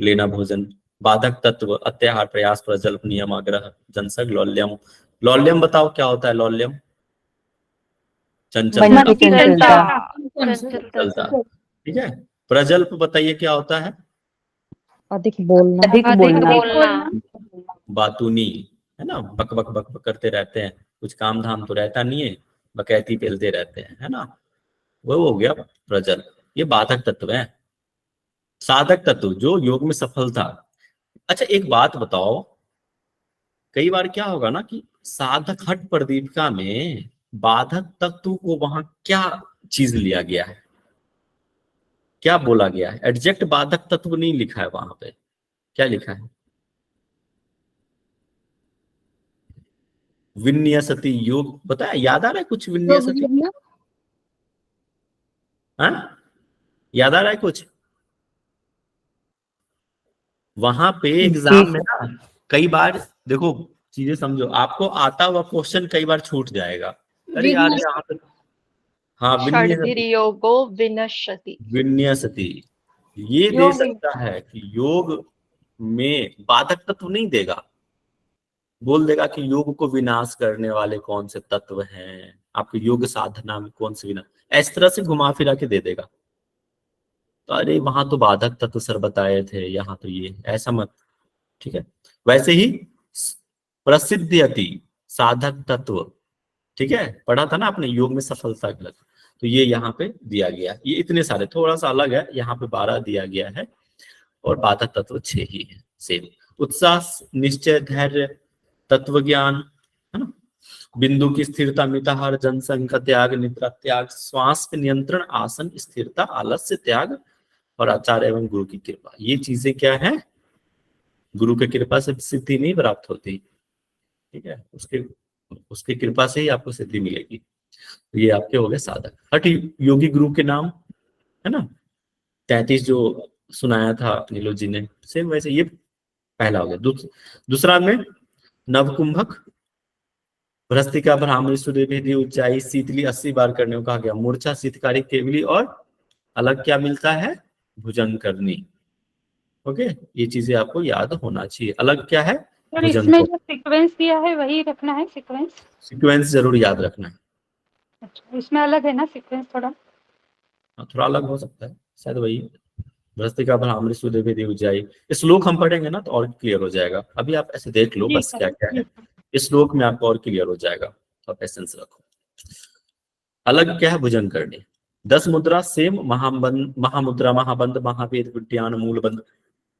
लेना भोजन। बाधक तत्व, अत्याहार, प्रयास, प्रजल्प, नियम, आग्रह, जनसग, लौल्यम। लौल्यम बताओ क्या होता है लौल्यम? चंचलता। चंचलता। ठीक है, प्रजल्प बताइए क्या होता है? अधिक बोलना, अधिक बोलना। बातूनी, है ना, बक बक बक बक करते रहते हैं, कुछ काम धाम तो रहता नहीं है, बकैती पेलते रहते हैं, है ना, वो हो गया प्रजल। ये बाधक तत्व है। साधक तत्व जो योग में सफलता। अच्छा एक बात बताओ, कई बार क्या होगा ना कि साधक हठ प्रदीपिका में बाधक तत्व को वहां क्या चीज लिया गया है, क्या बोला गया है? एडजेक्ट बाधक तत्व नहीं लिखा है वहां पे, क्या लिखा है? विन्यसति योग, बताया? याद आ रहा है कुछ? विन्यसति, हाँ, याद आ रहा है कुछ? वहां पे एग्जाम में ना कई बार देखो, चीजें समझो, आपको आता हुआ क्वेश्चन कई बार छूट जाएगा, अरे यार यहाँ पे, हाँ षड्भिर्योगो विनश्यति। विन्यसति, ये दे सकता है कि योग में बाधक तत्व नहीं देगा, बोल देगा कि योग को विनाश करने वाले कौन से तत्व हैं, आपके योग साधना में कौन से विनाश, इस तरह से घुमा फिरा के दे देगा। तो अरे वहां तो बाधक तत्व सर बताए थे, यहाँ तो ये, ऐसा मत, ठीक है। वैसे ही प्रसिद्ध्यति साधक तत्व, ठीक है, पढ़ा था ना आपने योग में सफलता के लक्षण, तो ये यहाँ पे दिया गया, ये इतने सारे, थोड़ा सा अलग है, यहाँ पे 12 दिया गया है और बाधक तत्व 6 ही है सेम। उत्साह, निश्चय, धैर्य, तत्व ज्ञान, है ना, बिंदु की स्थिरता, मिताहार, जनसंघ का त्याग, निद्रा त्याग, श्वास पे नियंत्रण, आसन स्थिरता, आलस्य त्याग और आचार्य एवं गुरु की कृपा, ये चीजें क्या है, गुरु की कृपा से सिद्धि नहीं प्राप्त होती, ठीक है, उसकी कृपा से ही आपको सिद्धि मिलेगी। तो ये आपके हो गए साधक। हठ योगी गुरु के नाम, है ना, 33 जो सुनाया था नीलो जी ने, सेम वैसे ये पहला हो गया। दूसरा में नवकुंभक, भ्रस्तिका, ब्राह्मणी, सूर्य भेदी, ऊंचाई, शीतली 80 बार करने को कहा गया। मूर्छा, शीतकारी, केवली और अलग क्या मिलता है, भुजंग करनी। ओके, ये चीजें आपको याद होना चाहिए। अलग क्या है, सर इसमें जो सीक्वेंस दिया है वही रखना है, सीक्वेंस जरूर याद रखना है। अच्छा, इसमें अलग है ना सीक्वेंस थोड़ा, थोड़ा अलग हो सकता है, शायद वही भ्रस्तिका, ब्राह्मणी, सूर्य भेदी, ऊंचाई, इस श्लोक हम पढ़ेंगे ना तो और क्लियर हो जाएगा। अभी आप ऐसे देख लो बस क्या क्या है, इस श्लोक में आपको और क्लियर हो जाएगा, तो आप एसेंस रखो। अलग क्या है, भुजंग करनी। 10 मुद्रा सेम, महामुद्रा, महाबंध, महावेद, विज्ञान, मूल बंध,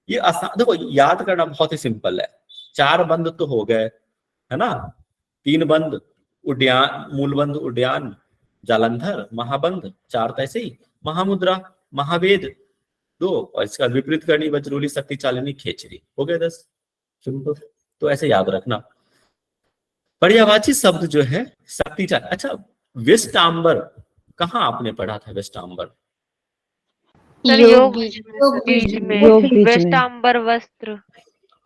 ये आसान, देखो याद करना बहुत ही सिंपल है। 4 बंद तो हो गए, है ना, 3 बंद उड्यान, मूल बंद, उड्यान, जालंधर, महाबंध 4, तो ऐसे ही महामुद्रा, महावेद 2 और इसका विपरीत करनी, वज्रोली, शक्ति चालिनी, खेचरी, हो गए 10, सिंपल। तो ऐसे याद रखना। पर्यायवाची शब्द जो है शक्ति चाल, अच्छा वेस्टांबर कहाँ आपने पढ़ा था, वेस्टांबर योग बीज में वेस्टांबर वस्त्र।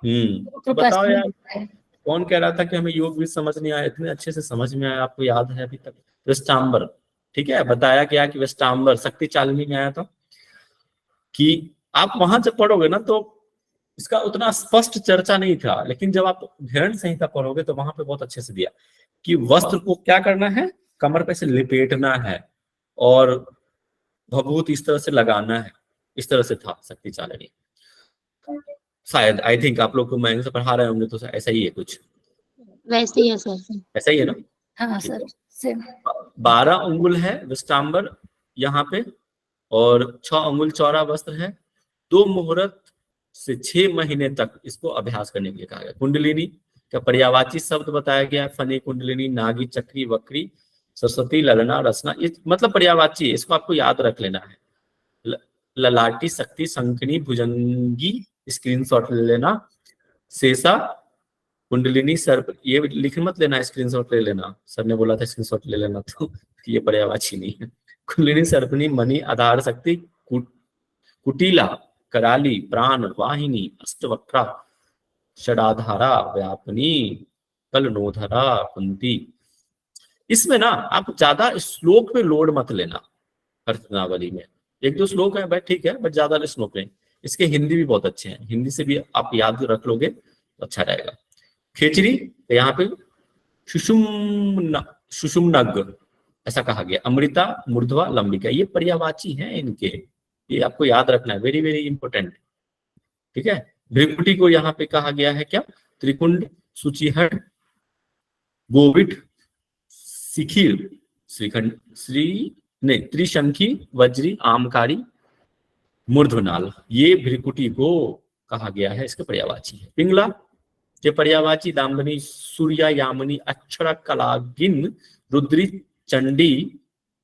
तो बताओ यार, कौन कह रहा था कि हमें योग भी समझ नहीं आया, इतने अच्छे से समझ में आया, आपको याद है अभी तक। वेस्टांबर, ठीक है, बताया गया कि वेस्टांबर शक्ति चालिनी में आया था, कि आप वहां जब पढ़ोगे ना तो इसका उतना स्पष्ट चर्चा नहीं था, लेकिन जब आप घृण संहिता पढ़ोगे तो वहां पे बहुत अच्छे से दिया कि वस्त्र को क्या करना है, कमर पे से लिपेटना है और भभूत इस तरह से लगाना है, इस तरह से था शक्ति चालिनी। शायद, आई थिंक आप लोग को मैं से पढ़ा रहे होंगे तो ऐसा ही है कुछ, वैसे ही है सर। ऐसा ही है ना। हाँ सर, सेम। 12 अंगुल है विष्टांबर यहाँ पे और 6 अंगुल चौड़ा वस्त्र है। 2 मुहूर्त से 6 महीने तक इसको अभ्यास करने के लिए कहा गया। कुंडलिनी का पर्यायवाची शब्द बताया गया, फनी, कुंडलिनी, नागी, चक्री, वक्री, सरस्वती, ललना, रसना, ये मतलब पर्यायवाची है, इसको आपको याद रख लेना है। ललाटी, शक्ति, शंखनी, भुजंगी, स्क्रीनशॉट ले लेना। शेषा, कुंडलिनी, सर्प, ये लिख मत लेना, स्क्रीनशॉट ले लेना, सर ने बोला था स्क्रीनशॉट ले लेना, तो ये पर्यायवाची नहीं है। कुंडलिनी, सर्पनी, मणि, आधार शक्ति, कुटीला, कराली, प्राण, वाहिनी, अष्टवक्रा, षडाधारा, व्यापनी, कलनोधरा, कुंती। इसमें ना आप ज्यादा श्लोक पे लोड मत लेना, रत्नावली में 1-2 श्लोक है भाई, ठीक है, बट ज्यादा श्लोक नहीं। इसके हिंदी भी बहुत अच्छे हैं, हिंदी से भी आप याद रख लोगे तो अच्छा रहेगा। खेचरी, यहाँ पे सुषुम्नग ऐसा कहा गया। अमृता, मूर्ध्वा, लंबिका, ये पर्यायवाची हैं इनके, ये आपको याद रखना है, वेरी वेरी इंपॉर्टेंट, ठीक है। भृकुटी को यहाँ पे कहा गया है क्या, त्रिकुंड, सूचिहट, गोविट, शिखिर, श्रीखंड, त्रिशंखी, वज्री, आमकारी, मूर्ध्वनाल, ये भृकुटी को कहा गया है, इसके पर्यायवाची है। पिंगला के पर्यायवाची दामनी, सूर्या, यामिनी, अक्षरा, कलागिन, रुद्री, चंडी,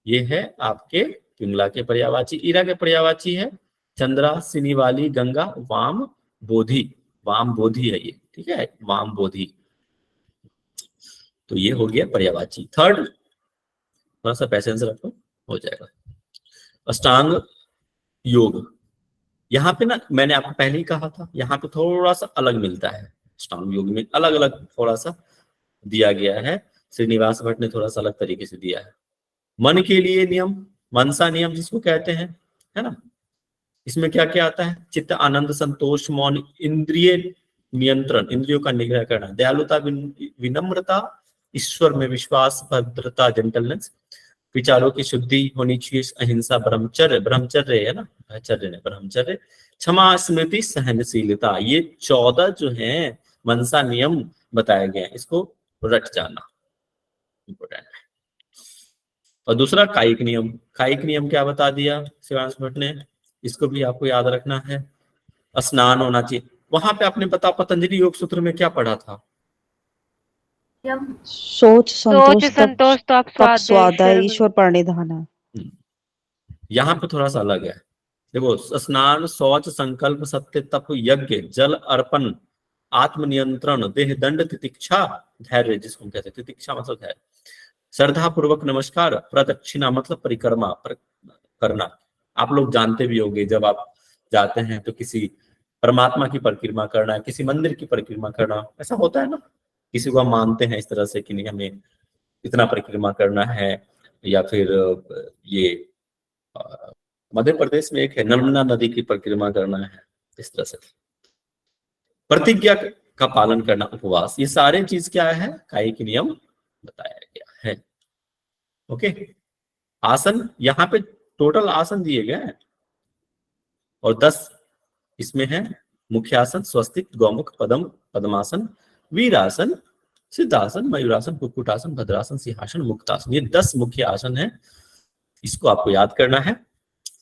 ये है आपके पिंगला के पर्यायवाची। ईरा के पर्यायवाची है चंद्रा, सिनीवाली, गंगा, वाम, बोधि, वाम बोधि है ये, ठीक है, वाम बोधि। तो ये हो गया पर्यायवाची। थर्ड, थोड़ा सा पैसेंस रखो, हो जाएगा। अष्टांग योग, यहाँ पे ना मैंने आपको पहले ही कहा था, यहाँ पे थोड़ा सा अलग मिलता है, अष्टांग योग में अलग अलग थोड़ा सा दिया गया है। श्रीनिवास भट्ट ने थोड़ा सा अलग तरीके से दिया है। मन के लिए नियम, मनसा नियम जिसको कहते हैं, है ना, इसमें क्या क्या आता है? चित्त आनंद, संतोष, मौन, इंद्रिय नियंत्रण, इंद्रियों का निग्रह करना, दयालुता, विनम्रता, ईश्वर में विश्वास, भद्रता, जेंटलनेस, विचारों की शुद्धि होनी चाहिए, अहिंसा, ब्रह्मचर्य, ब्रह्मचर्य है ना, आचर्य ने ब्रह्मचर्य, क्षमा, स्मृति, सहनशीलता। ये 14 जो है मनसा नियम बताए गए हैं, इसको रट जाना इंपॉर्टेंट है। और दूसरा कायिक नियम, कायिक नियम क्या बता दिया शिवांश भट्ट ने, इसको भी आपको याद रखना है। स्नान होना चाहिए। वहां पे आपने पता पतंजलि योग सूत्र में क्या पढ़ा था? सोच सोच संतोष तप तप स्वाध्याय स्वाध्याय ईश्वर प्रणिधान है। यहाँ पे थोड़ा सा अलग है। देखो, स्नान, शौच, संकल्प, सत्य, तप, यज्ञ, जल अर्पण, आत्मनियंत्रण, देह दंड, तितिक्षा, धैर्य जिसको हम कहते हैं, तितिक्षा मतलब धैर्य, श्रद्धा पूर्वक नमस्कार, प्रदक्षिणा मतलब परिक्रमा करना। आप लोग जानते भी होंगे, जब आप जाते हैं तो किसी परमात्मा की परिक्रमा करना, किसी मंदिर की परिक्रमा करना, ऐसा होता है ना। किसी को हम मानते हैं इस तरह से कि नहीं, हमें इतना परिक्रमा करना है, या फिर ये मध्य प्रदेश में एक है नर्मदा नदी की परिक्रमा करना है, इस तरह से प्रतिज्ञा का पालन करना, उपवास, ये सारे चीज क्या है? कायिक नियम बताया गया है। ओके, आसन यहाँ पे टोटल आसन दिए गए हैं और 10 इसमें है। मुख्य आसन, स्वस्तिक, गौमुख, पद्म, पद्मासन, वीरासन, सिद्धासन, मयूरासन, कुक्कुटासन, भद्रासन, सिंहासन, मुक्तासन, ये 10 मुख्य आसन है। इसको आपको याद करना है,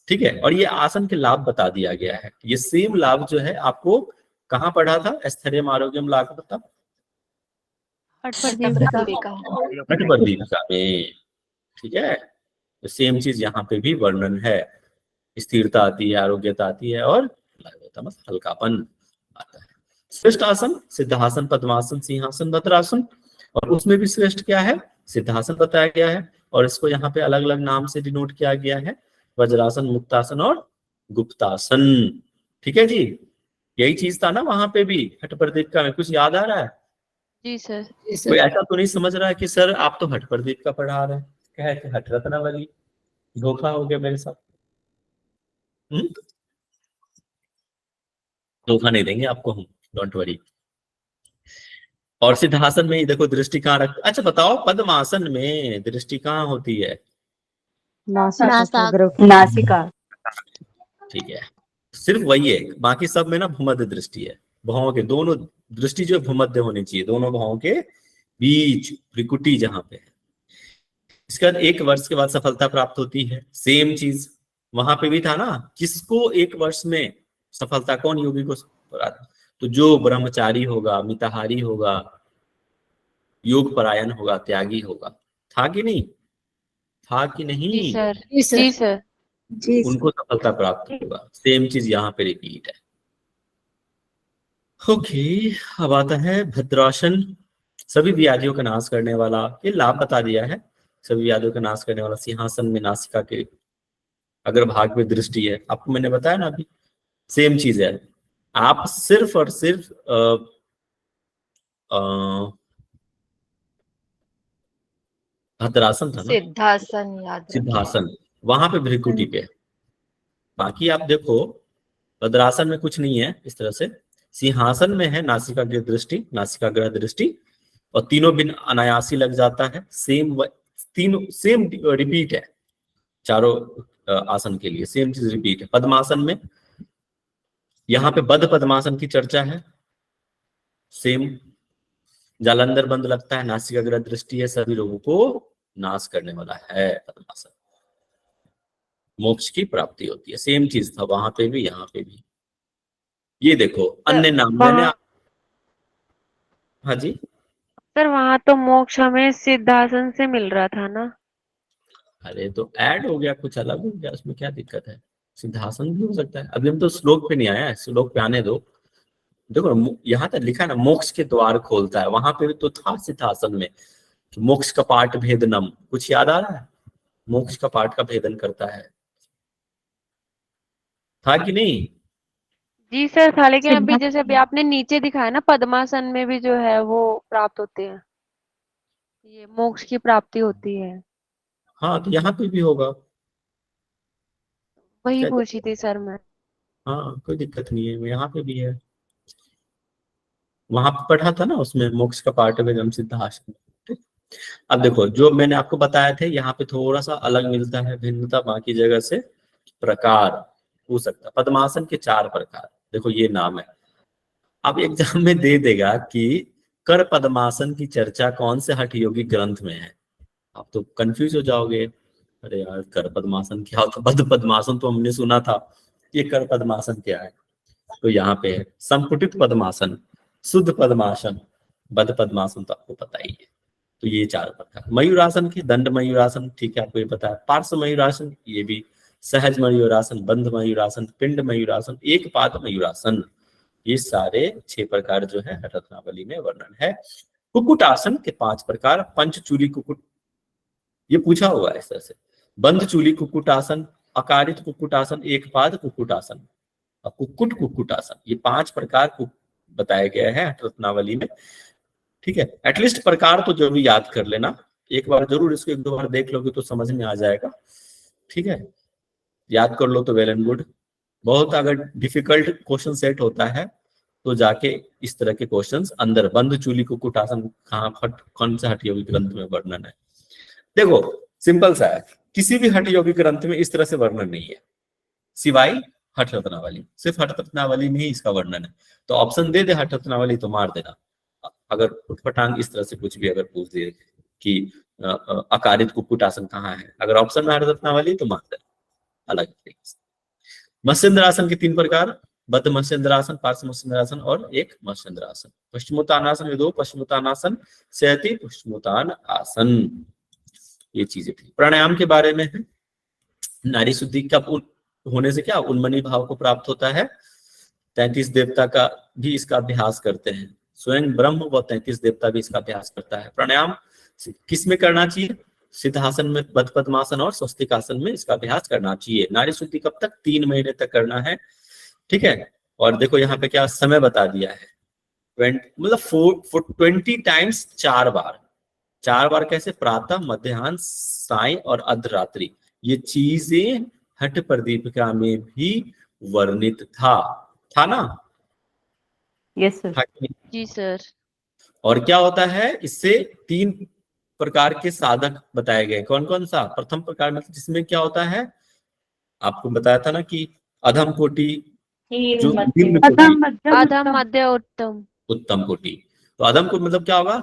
ठीक है। और ये आसन के लाभ बता दिया गया है। ये सेम लाभ जो है आपको कहाँ पढ़ा था? स्थैर्यम आरोग्यम लाभ बता, हठपर दीपिका में, ठीक है। तो सेम चीज यहाँ पे भी वर्णन है। स्थिरता आती है, आरोग्यता आती है, और हल्कापन आता है। श्रेष्ठ आसन सिद्धासन, पद्मासन, सिंहासन, भद्रासन, और उसमें भी श्रेष्ठ क्या है? सिद्धासन बताया गया है, और इसको यहाँ पे अलग अलग नाम से डिनोट किया गया है, वज्रासन, मुक्तासन और गुप्तासन। ठीक है जी, यही चीज था ना वहां पे भी हठपर दीपिका में। कुछ याद आ रहा है? जी सर। कोई ऐसा तो नहीं समझ रहा है कि सर आप तो हठपर दीपिका पढ़ा रहे हैं, क्या है कि हठ रत्नावली? धोखा हो गया मेरे साथ। धोखा नहीं देंगे आपको हम, डोंट वरी। और सिद्धासन में ही देखो दृष्टि कहाँ रख, अच्छा बताओ, पद्मासन में दृष्टि कहाँ होती है? नासिका। ठीक है, सिर्फ वही है, बाकी सब में ना भूमध्य दृष्टि है। भावों के दोनों दृष्टि जो भूमध्य होनी चाहिए, दोनों भावों के बीच, त्रिकुटी जहां पे है। इसके बाद 1 वर्ष के बाद सफलता प्राप्त होती है। सेम चीज वहां पे भी था ना, किसको 1 वर्ष में सफलता, कौन योगी को? तो जो ब्रह्मचारी होगा, मिताहारी होगा, योग परायण होगा, त्यागी होगा। था कि नहीं? था कि नहीं? जी सर। जी सर। उनको सफलता प्राप्त होगा। सेम चीज यहाँ पे रिपीट है। ओके, अब आता है भद्रासन, सभी व्याधियों का नाश करने वाला। ये लाभ बता दिया है, सभी व्याधियों का नाश करने वाला। सिंहासन में नासिका के अगर भाग में दृष्टि है, आपको मैंने बताया ना अभी, सेम चीज है। आप सिर्फ और सिर्फ भद्रासन था ना, सिद्धासन याद रखिए। सिद्धासन, वहां पे भ्रिकुटी पे। बाकी आप देखो भद्रासन में कुछ नहीं है इस तरह से। सिंहासन में है नासिका की दृष्टि, नासिका ग्रह दृष्टि, और तीनों बिन अनायासी लग जाता है। तीनों सेम रिपीट है, चारों आसन के लिए सेम चीज रिपीट है। पद्मासन में यहाँ पे बद्ध पद्मासन की चर्चा है, सेम जालंधर बंद लगता है, नासिका ग्रह दृष्टि है, सभी लोगों को नाश करने वाला है पद्मासन, मोक्ष की प्राप्ति होती है। सेम चीज था वहां पे भी, यहाँ पे भी। ये देखो अन्य नाम मैंने, हाँ जी सर वहां तो मोक्ष हमें सिद्धासन से मिल रहा था ना। अरे तो ऐड हो गया, कुछ अलग हो गया, उसमें क्या दिक्कत है? सिद्धासन भी हो सकता है। अभी हम तो श्लोक पे नहीं आया है, श्लोक पे आने दो। देखो यहाँ तक लिखा है ना, मोक्ष के द्वार खोलता है, वहां पे तो था सिद्धासन में मोक्ष का पाठ भेदनम। कुछ याद आ रहा है? मोक्ष का पाठ का भेदन करता है, था कि नहीं? जी सर था, लेकिन अभी सिद्धांत जैसे अभी आपने नीचे दिखाया ना, पद्मासन में भी जो है वो प्राप्त होते हैं, ये मोक्ष की प्राप्ति होती है। हाँ, तो यहाँ पे भी होगा। वही क्या पूछी दिक्कत थी है? सर मैं। हाँ, कोई दिक्कत नहीं है, यहाँ पे भी है। वहां पे पढ़ा था ना, उसमें मोक्ष का पार्ट है जम सिद्धाश्रम। ठीक। अब देखो, जो मैंने आपको बताया थे, यहाँ पे थोड़ा सा अलग मिलता है, भिन्नता बाकी जगह से। प्रकार पूछ सकता, पद्मासन के 4 प्रकार, देखो ये नाम है। अब एग्जाम में दे देगा कि कर पद्मासन की चर्चा कौन से हठ योगी ग्रंथ में है। आप तो कंफ्यूज हो जाओगे, अरे यार कर पद्मासन क्या होता, बद्ध पद्मासन तो हमने सुना था, ये कर पद्मासन क्या है। तो यहाँ पे है संपुटित पद्मासन, शुद्ध पद्मासन, बद्ध पद्मासन तो आपको पता ही है। तो ये 4 प्रकार। मयूरासन के दंड मयूरासन, ठीक है, आपको ये पता है। पार्श्व मयूरासन, ये भी। सहज मयूरासन, बंध मयूरासन, पिंड मयूरासन, एक पाद मयूरासन, ये सारे 6 प्रकार जो है रत्नावली में वर्णन है। कुक्कुटासन के 5 प्रकार, पंचचूली कुक्कुट, ये पूछा हुआ है इस तरह से। बंध चूली कुक्कुटासन, अकारित कुक्कुटासन, एक पाद कुक्कुटासन और कुक्कुटासन, ये 5 प्रकार को बताया गया है रत्नावली में। ठीक है, एटलीस्ट प्रकार तो जरूर याद कर लेना, एक बार जरूर इसको 1-2 बार देख लोगे तो समझ में आ जाएगा। ठीक है, याद कर लो तो वेल एंड गुड। बहुत अगर डिफिकल्ट क्वेश्चन सेट होता है तो जाके इस तरह के क्वेश्चंस अंदर, बंध चूली कुक्कुटासन कहाँ कौन से हठ योगी ग्रंथ में वर्णन है। देखो सिंपल सा है, किसी भी हठ योगी ग्रंथ में इस तरह से वर्णन नहीं है, सिवाय हठ रत्नावली, सिर्फ हठ रत्नावली में ही इसका वर्णन है। तो ऑप्शन दे दे हठ रत्नावली तो मार देना, अगर उठपटांग इस तरह से कुछ भी अगर पूछ दे कि अकारित कुक्कुटासन कहाँ है, अगर ऑप्शन में हठ रत्नावली तो मार देना अलग तरीके से। मत्स्येंद्रासन के 3 प्रकार, बद्ध मत्स्येंद्रासन, पार्श्व मत्स्येंद्रासन और एक मत्स्येंद्रासन। पश्चिमोत्तानासन विदो पश्चिमोत्तानासन, सहति पश्चिमोत्तान आसन, ये चीजें थी। प्राणायाम के बारे में है, नारी शुद्धि का होने से क्या उन्मनी भाव को प्राप्त होता है। 33 देवता का भी इसका अभ्यास करते हैं, स्वयं ब्रह्म व 33 देवता भी इसका अभ्यास करता है। प्राणायाम किस में करना चाहिए, सिद्धासन में, बद्ध पद्मासन और स्वस्तिक आसन में इसका अभ्यास करना चाहिए। नारी शुद्धि कब तक, 3 महीने तक करना है। ठीक है, और देखो यहाँ पे क्या समय बता दिया है, 20 टाइम्स, 4 बार। 4 बार कैसे, प्रातः, मध्याह्न, साय और अर्धरात्रि। ये चीजें हठ प्रदीपिका में भी वर्णित था ना। Yes sir. जी सर। और क्या होता है, इससे 3 प्रकार के साधक बताए गए। कौन कौन सा, प्रथम प्रकार मतलब जिसमें क्या होता है, आपको बताया था ना कि अधम कोटि, जो निम्न कोटि, अधम, मध्य, उत्तम। उत्तम कोटि। तो अधम कोटि मतलब क्या होगा,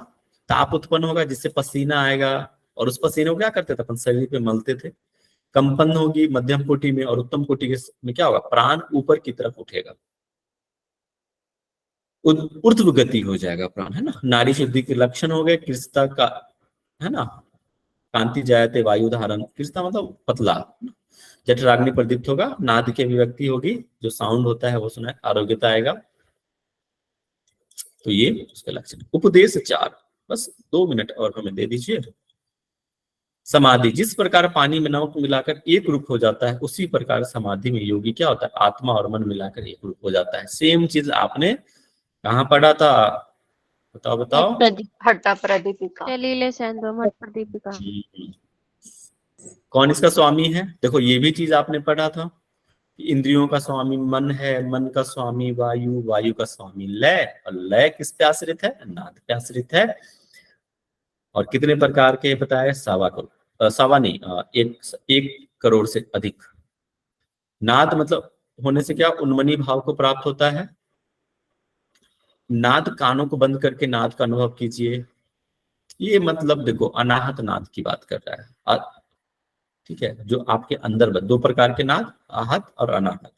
ताप उत्पन्न होगा जिससे पसीना आएगा, और उस पसीने को क्या करते थे अपन, शरीर पे मलते थे। कंपन होगी मध्यम कोटि में, और उत्तम कोटि में क्या होगा, प्राण ऊपर की तरफ उठेगा, ऊर्ध्व गति हो जाएगा प्राण, है ना। नारी शुद्धि के लक्षण हो गए, कृष्णता का, है ना, कांति जायते वायु धारण, कृष्णता मतलब पतला, जठराग्नि प्रदीप्त होगा, नाद की अभिव्यक्ति होगी, जो साउंड होता है वो सुना, आरोग्यता आएगा। तो ये उसके लक्षण। उपदेश 4, बस 2 मिनट और हमें दे दीजिए। समाधि, जिस प्रकार पानी में नमक मिलाकर एक रूप हो जाता है, उसी प्रकार समाधि में योगी क्या होता है, आत्मा और मन मिलाकर एक रूप हो जाता है। सेम चीज आपने कहाँ पढ़ा था, बताओ बताओ। हट्टा प्रदीपिका। चलीले सैंधव मठ प्रदीपिका। कौन इसका स्वामी है, देखो ये भी चीज आपने पढ़ा था। इंद्रियों का स्वामी मन है, मन का स्वामी वायु, वायु का स्वामी लय, और लय किस पे आश्रित है, नाद पे आश्रित है। और कितने प्रकार के बताए, 1 करोड़ से अधिक। नाद मतलब होने से क्या उन्मनी भाव को प्राप्त होता है। नाद, कानों को बंद करके नाद का अनुभव कीजिए। ये मतलब देखो अनाहत नाद की बात कर रहा है, ठीक है, जो आपके अंदर 2 प्रकार के नाद, आहत और अनाहत।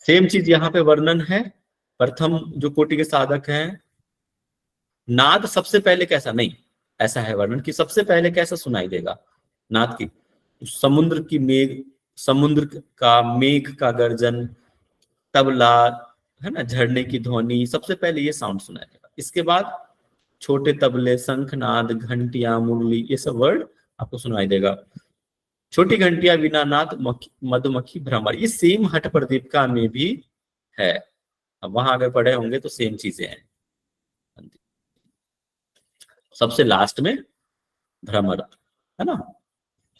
सेम चीज यहाँ पे वर्णन है। प्रथम जो कोटि के साधक हैं, नाद सबसे पहले कैसा, नहीं ऐसा है वर्णन कि सबसे पहले कैसा सुनाई देगा नाद की, समुद्र की मेघ, समुद्र का मेघ का गर्जन, तबला, है ना, झरने की ध्वनि, सबसे पहले ये साउंड सुनाई देगा। इसके बाद छोटे तबले, शंखनाद, घंटियां, मुरली, ये सब वर्ड आपको सुनाई देगा। छोटी घंटियां, वीणानाद, मधुमक्खी, भ्रमर, ये सेम हठ प्रदीपिका में भी है। अब वहां अगर पढ़े होंगे तो सेम चीजें हैं। सबसे लास्ट में भ्रमर, है ना।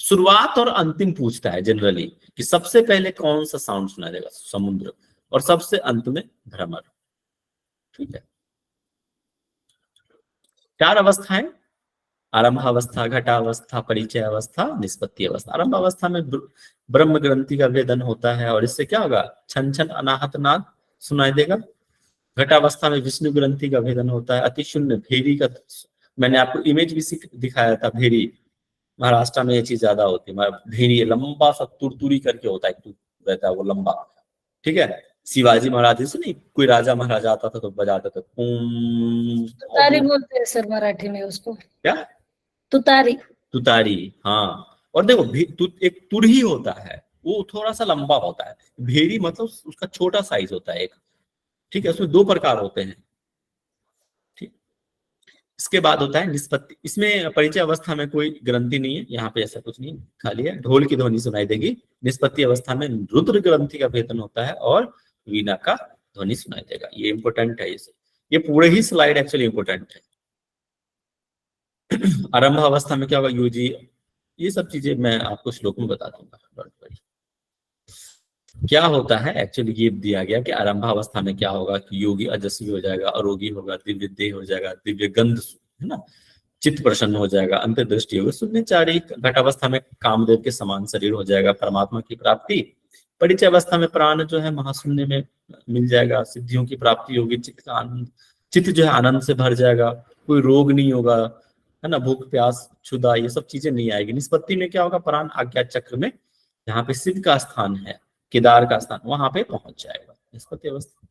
शुरुआत और अंतिम पूछता है जनरली कि सबसे पहले कौन सा साउंड सुनाई देगा, समुद्र, और सबसे अंत में भ्रमर। ठीक है, 4 अवस्थाएं, आरंभावस्था, घटावस्था, परिचय अवस्था, निष्पत्ति अवस्था। आरंभावस्था में ब्रह्म ग्रंथि का वेदन होता है और इससे क्या होगा, छन छन अनाहत नाद सुनाई देगा। घटावस्था में विष्णु ग्रंथि का भेदन होता है, अति शून्य भेरी का, मैंने आपको इमेज भी दिखाया था, भेरी, महाराष्ट्र में ये चीज ज्यादा होती है। भेरी लंबा सा तुरतुरी करके होता है, रहता है वो लंबा। ठीक है, शिवाजी महाराज जैसे नहीं, कोई राजा महाराजा आता था तो बजाता था तुतारी बोलते हैं सर मराठी में उसको। क्या? तुतारी। तुतारी, हाँ। और देखो एक तुर ही होता है, वो थोड़ा सा लंबा होता है। भेरी मतलब उसका छोटा साइज होता है एक। ठीक है, उसमें 2 प्रकार होते हैं। ठीक, इसके बाद होता है निष्पत्ति। इसमें परिचय अवस्था में कोई ग्रंथि नहीं है, यहाँ पे ऐसा कुछ नहीं, खाली है, ढोल की ध्वनि सुनाई देगी। निष्पत्ति अवस्था में रुद्र ग्रंथि का वेदन होता है और वीणा का ध्वनि सुनाई देगा। ये इंपॉर्टेंट है, ये पूरे ही स्लाइड एक्चुअली इंपॉर्टेंट है। आरंभ अवस्था में क्या होगा, योजी, ये सब चीजें मैं आपको श्लोक में बता दूंगा, डोंट वरी। क्या होता है एक्चुअली, ये दिया गया कि आरंभावस्था में क्या होगा कि योगी अजस्वी हो जाएगा, अरोगी होगा, दिव्य देह हो जाएगा, दिव्य गंध, है ना, चित्त प्रसन्न हो जाएगा, अंतर्दृष्टि होगी, शून्यचारी। घटावस्था में कामदेव के समान शरीर हो जाएगा, परमात्मा की प्राप्ति। परिचय अवस्था में प्राण जो है महाशून्य में मिल जाएगा, सिद्धियों की प्राप्ति होगी, चित्त का आनंद, चित्त जो है आनंद से भर जाएगा, कोई रोग नहीं होगा, है ना, भूख प्यास क्षुधा ये सब चीजें नहीं आएगी। निष्पत्ति में क्या होगा, प्राण आज्ञा चक्र में, जहाँ पे शिव का स्थान है, केदार का स्थान, वहां पे पहुंच जाएगा निष्पत्ति अवस्था।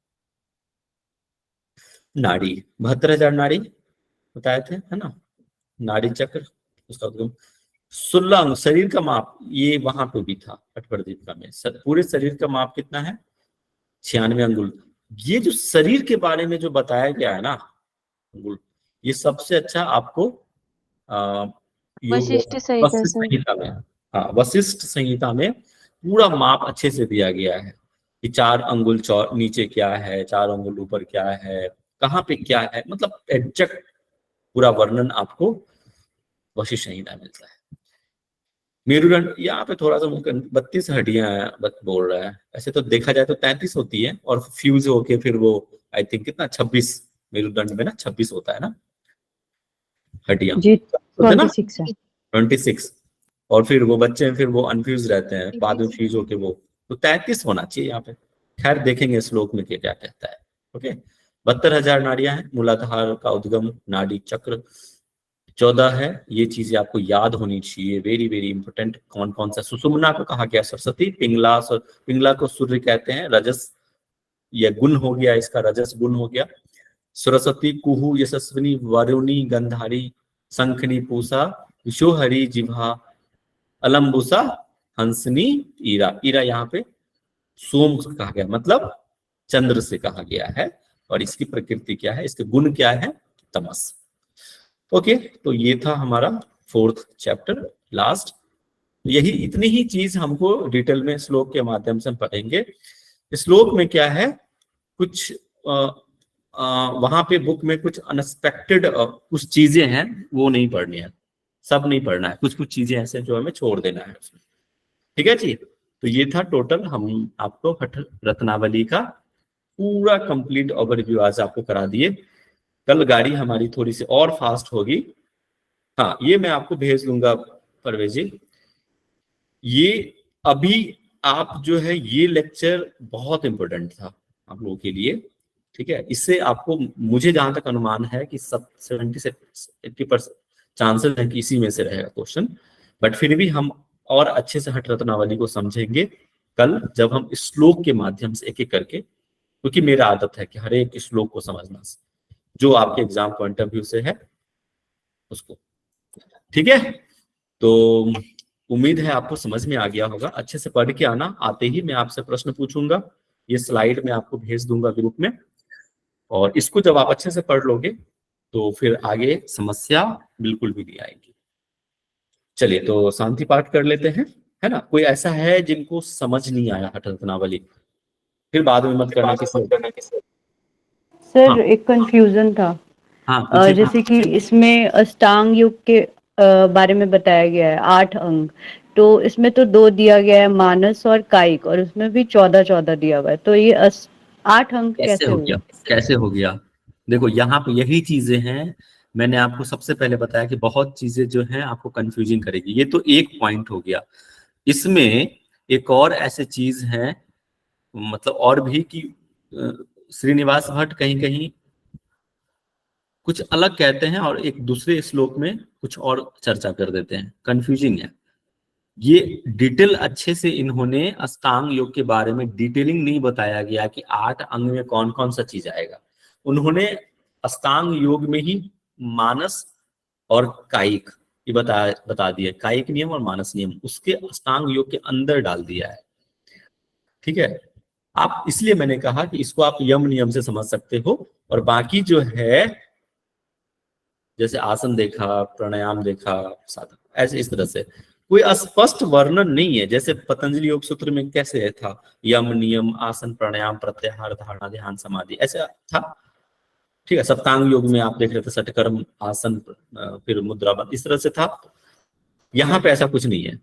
नाड़ी 72,000 नाड़ी बताए थे, है ना, नाड़ी चक्र, उसका उद्गम। 16 अंग, शरीर का माप, ये वहां पे भी था पटवर्दीपिका में। पूरे शरीर का माप कितना है, 96 अंगुल। ये जो शरीर के बारे में जो बताया गया है ना अंगुल, ये सबसे अच्छा आपको वशिष्ठ संहिता में, हाँ, वशिष्ठ संहिता में पूरा माप अच्छे से दिया गया है कि 4 अंगुल नीचे क्या है, 4 अंगुल ऊपर क्या है, कहाँ पे क्या है, मतलब एग्जैक्ट पूरा वर्णन आपको वशिष्ठ संहिता मिलता है। मेरुदंड, यहाँ पे थोड़ा सा 32 हड्डियां बोल रहा है, ऐसे तो देखा जाए तो 33 होती है, और फ्यूज होके फिर वो आई थिंक कितना 26, मेरुदंड में ना 26 होता है ना हड्डियां, 26 है, 26। और फिर वो बच्चे फिर वो अनफ्यूज रहते हैं, बाद में फ्यूज होके वो, तो 33 होना चाहिए यहाँ पे। खैर देखेंगे श्लोक में क्या कहता है। ओके, 72,000 नाड़ियां हैं। मूलाधार का उद्गम नाड़ी चक्र 14 है। ये चीजें आपको याद होनी चाहिए, वेरी वेरी इंपॉर्टेंट। कौन कौन सा, सुषुम्ना को कहा गया सरस्वती, पिंगला को सूर्य कहते हैं, रजस ये गुण हो गया, इसका रजस गुण हो गया। सरस्वती कुहू यशस्विनी वरुणी गंधारी शंखनी पूसा विशोहरी जिह्वा अलम्बुसा हंसनी ईरा। ईरा यहाँ पे सोम कहा गया, मतलब चंद्र से कहा गया है, और इसकी प्रकृति क्या है, इसके गुण क्या है, तमस। ओके, तो ये था हमारा 4th चैप्टर लास्ट। यही इतनी ही चीज हमको डिटेल में श्लोक के माध्यम से हम पढ़ेंगे। श्लोक में क्या है, कुछ वहां पे बुक में कुछ अनएक्सपेक्टेड कुछ चीजें हैं, वो नहीं पढ़नी है, सब नहीं पढ़ना है, कुछ कुछ चीजें ऐसे जो हमें छोड़ देना है उसमें। ठीक है जी, तो ये था टोटल, हम आपको हठ रत्नावली का पूरा कंप्लीट ओवरव्यू आज आपको करा दिए। कल गाड़ी हमारी थोड़ी सी और फास्ट होगी। हाँ, ये मैं आपको भेज दूंगा परवेज जी। ये अभी आप जो है, ये लेक्चर बहुत इंपॉर्टेंट था आप लोगों के लिए। ठीक है, इससे आपको, मुझे जहां तक अनुमान है कि 70 से 80% चांसेस है कि इसी में से रहेगा क्वेश्चन, बट फिर भी हम और अच्छे से हठ रत्नावली को समझेंगे कल, जब हम श्लोक के माध्यम से एक एक करके, क्योंकि मेरा आदत है कि हर एक श्लोक को समझना, जो आपके एग्जाम पॉइंट ऑफ व्यू से है उसको। ठीक है, तो उम्मीद है आपको समझ में आ गया होगा। अच्छे से पढ़ के आना, आते ही मैं आपसे प्रश्न पूछूंगा, ये स्लाइड में आपको भेज दूंगा ग्रुप में, और इसको जब आप अच्छे से पढ़ लोगे तो फिर आगे समस्या बिल्कुल भी नहीं आएगी। चलिए, तो शांति पाठ कर लेते हैं, है ना। कोई ऐसा है जिनको समझ नहीं आया हठ रत्नावली? फिर बाद में मत करना किसी। सर हाँ एक कंफ्यूजन था। हाँ पूछिए। जैसे कि इसमें अष्टांग योग के बारे में बताया गया है 8 अंग, तो इसमें तो 2 दिया गया है, मानस और कायिक, और उसमें भी 14-14 दिया हुआ है, तो ये 8 अंग कैसे कैसे हो हुए? गया? कैसे हो गया? देखो यहाँ पे यही चीजें हैं, मैंने आपको सबसे पहले बताया कि बहुत चीजें जो हैं आपको कंफ्यूजिंग करेगी। ये तो एक पॉइंट हो गया, इसमें एक और ऐसे चीज है, मतलब और भी कि श्रीनिवास भट्ट कहीं कहीं कुछ अलग कहते हैं और एक दूसरे श्लोक में कुछ और चर्चा कर देते हैं, कंफ्यूजिंग है। ये डिटेल अच्छे से इन्होंने अष्टांग योग के बारे में डिटेलिंग नहीं बताया गया कि 8 अंग में कौन कौन सा चीज आएगा। उन्होंने अष्टांग योग में ही मानस और कायिक ये बता दिया, कायिक नियम और मानस नियम उसके अष्टांग योग के अंदर डाल दिया है। ठीक है, आप इसलिए मैंने कहा कि इसको आप यम नियम से समझ सकते हो, और बाकी जो है जैसे आसन देखा, प्राणायाम देखा, साधन, ऐसे इस तरह से कोई स्पष्ट वर्णन नहीं है। जैसे पतंजलि योग सूत्र में कैसे था, यम नियम आसन प्राणायाम प्रत्याहार धारणा ध्यान समाधि ऐसा था। ठीक है, सप्तांग योग में आप देख रहे थे षटकर्म आसन फिर मुद्रा बंद इस तरह से था। यहाँ पे ऐसा कुछ नहीं है,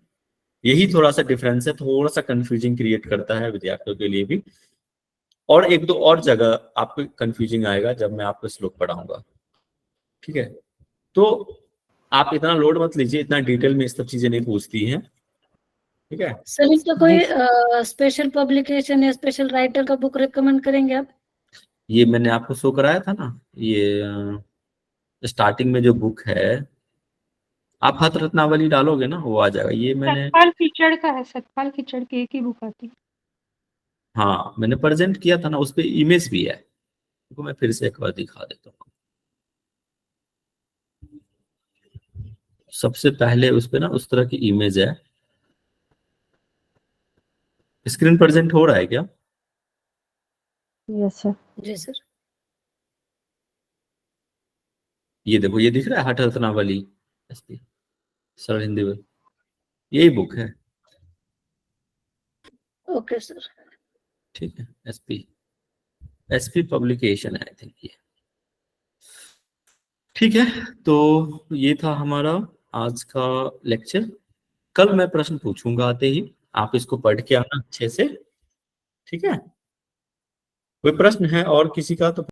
यही थोड़ा सा डिफरेंस है, थोड़ा सा कंफ्यूजिंग क्रिएट करता है विद्यार्थियों के लिए भी। और एक दो और जगह आपको कंफ्यूजिंग आएगा जब मैं आपको श्लोक पढ़ाऊंगा। ठीक है, तो आप इतना लोड मत लीजिए, इतना डिटेल में इस सब चीजें नहीं पूछती हैं। ठीक है सर इसका कोई स्पेशल पब्लिकेशन या स्पेशल राइटर का बुक रिकमेंड करेंगे आप? ये मैंने आपको शो कराया था ना, ये स्टार्टिंग में जो बुक है, आप हथ रत्नावली डालोगे ना वो आ जाएगा। ये मैंने सतपाल कीचड़ का है, सतपाल कीचड़ की एक ही बुक आती है। हाँ मैंने प्रेजेंट किया था ना, उस पे इमेज भी है, तो मैं फिर से एक बार दिखा देता हूँ। सबसे पहले उस पे ना उस तरह की इमेज है। स्क्रीन प्रेजेंट हो रहा है क्या? Yes sir. जी सर। ये देखो, ये दिख रहा है हठ रत्नावली सरल हिंदी में, यही बुक है। Okay sir. ठीक है, एसपी पब्लिकेशन है आई थिंक ये। ठीक है, तो ये था हमारा आज का लेक्चर। कल मैं प्रश्न पूछूंगा आते ही, आप इसको पढ़ के आना अच्छे से। ठीक है, कोई प्रश्न है और किसी का तो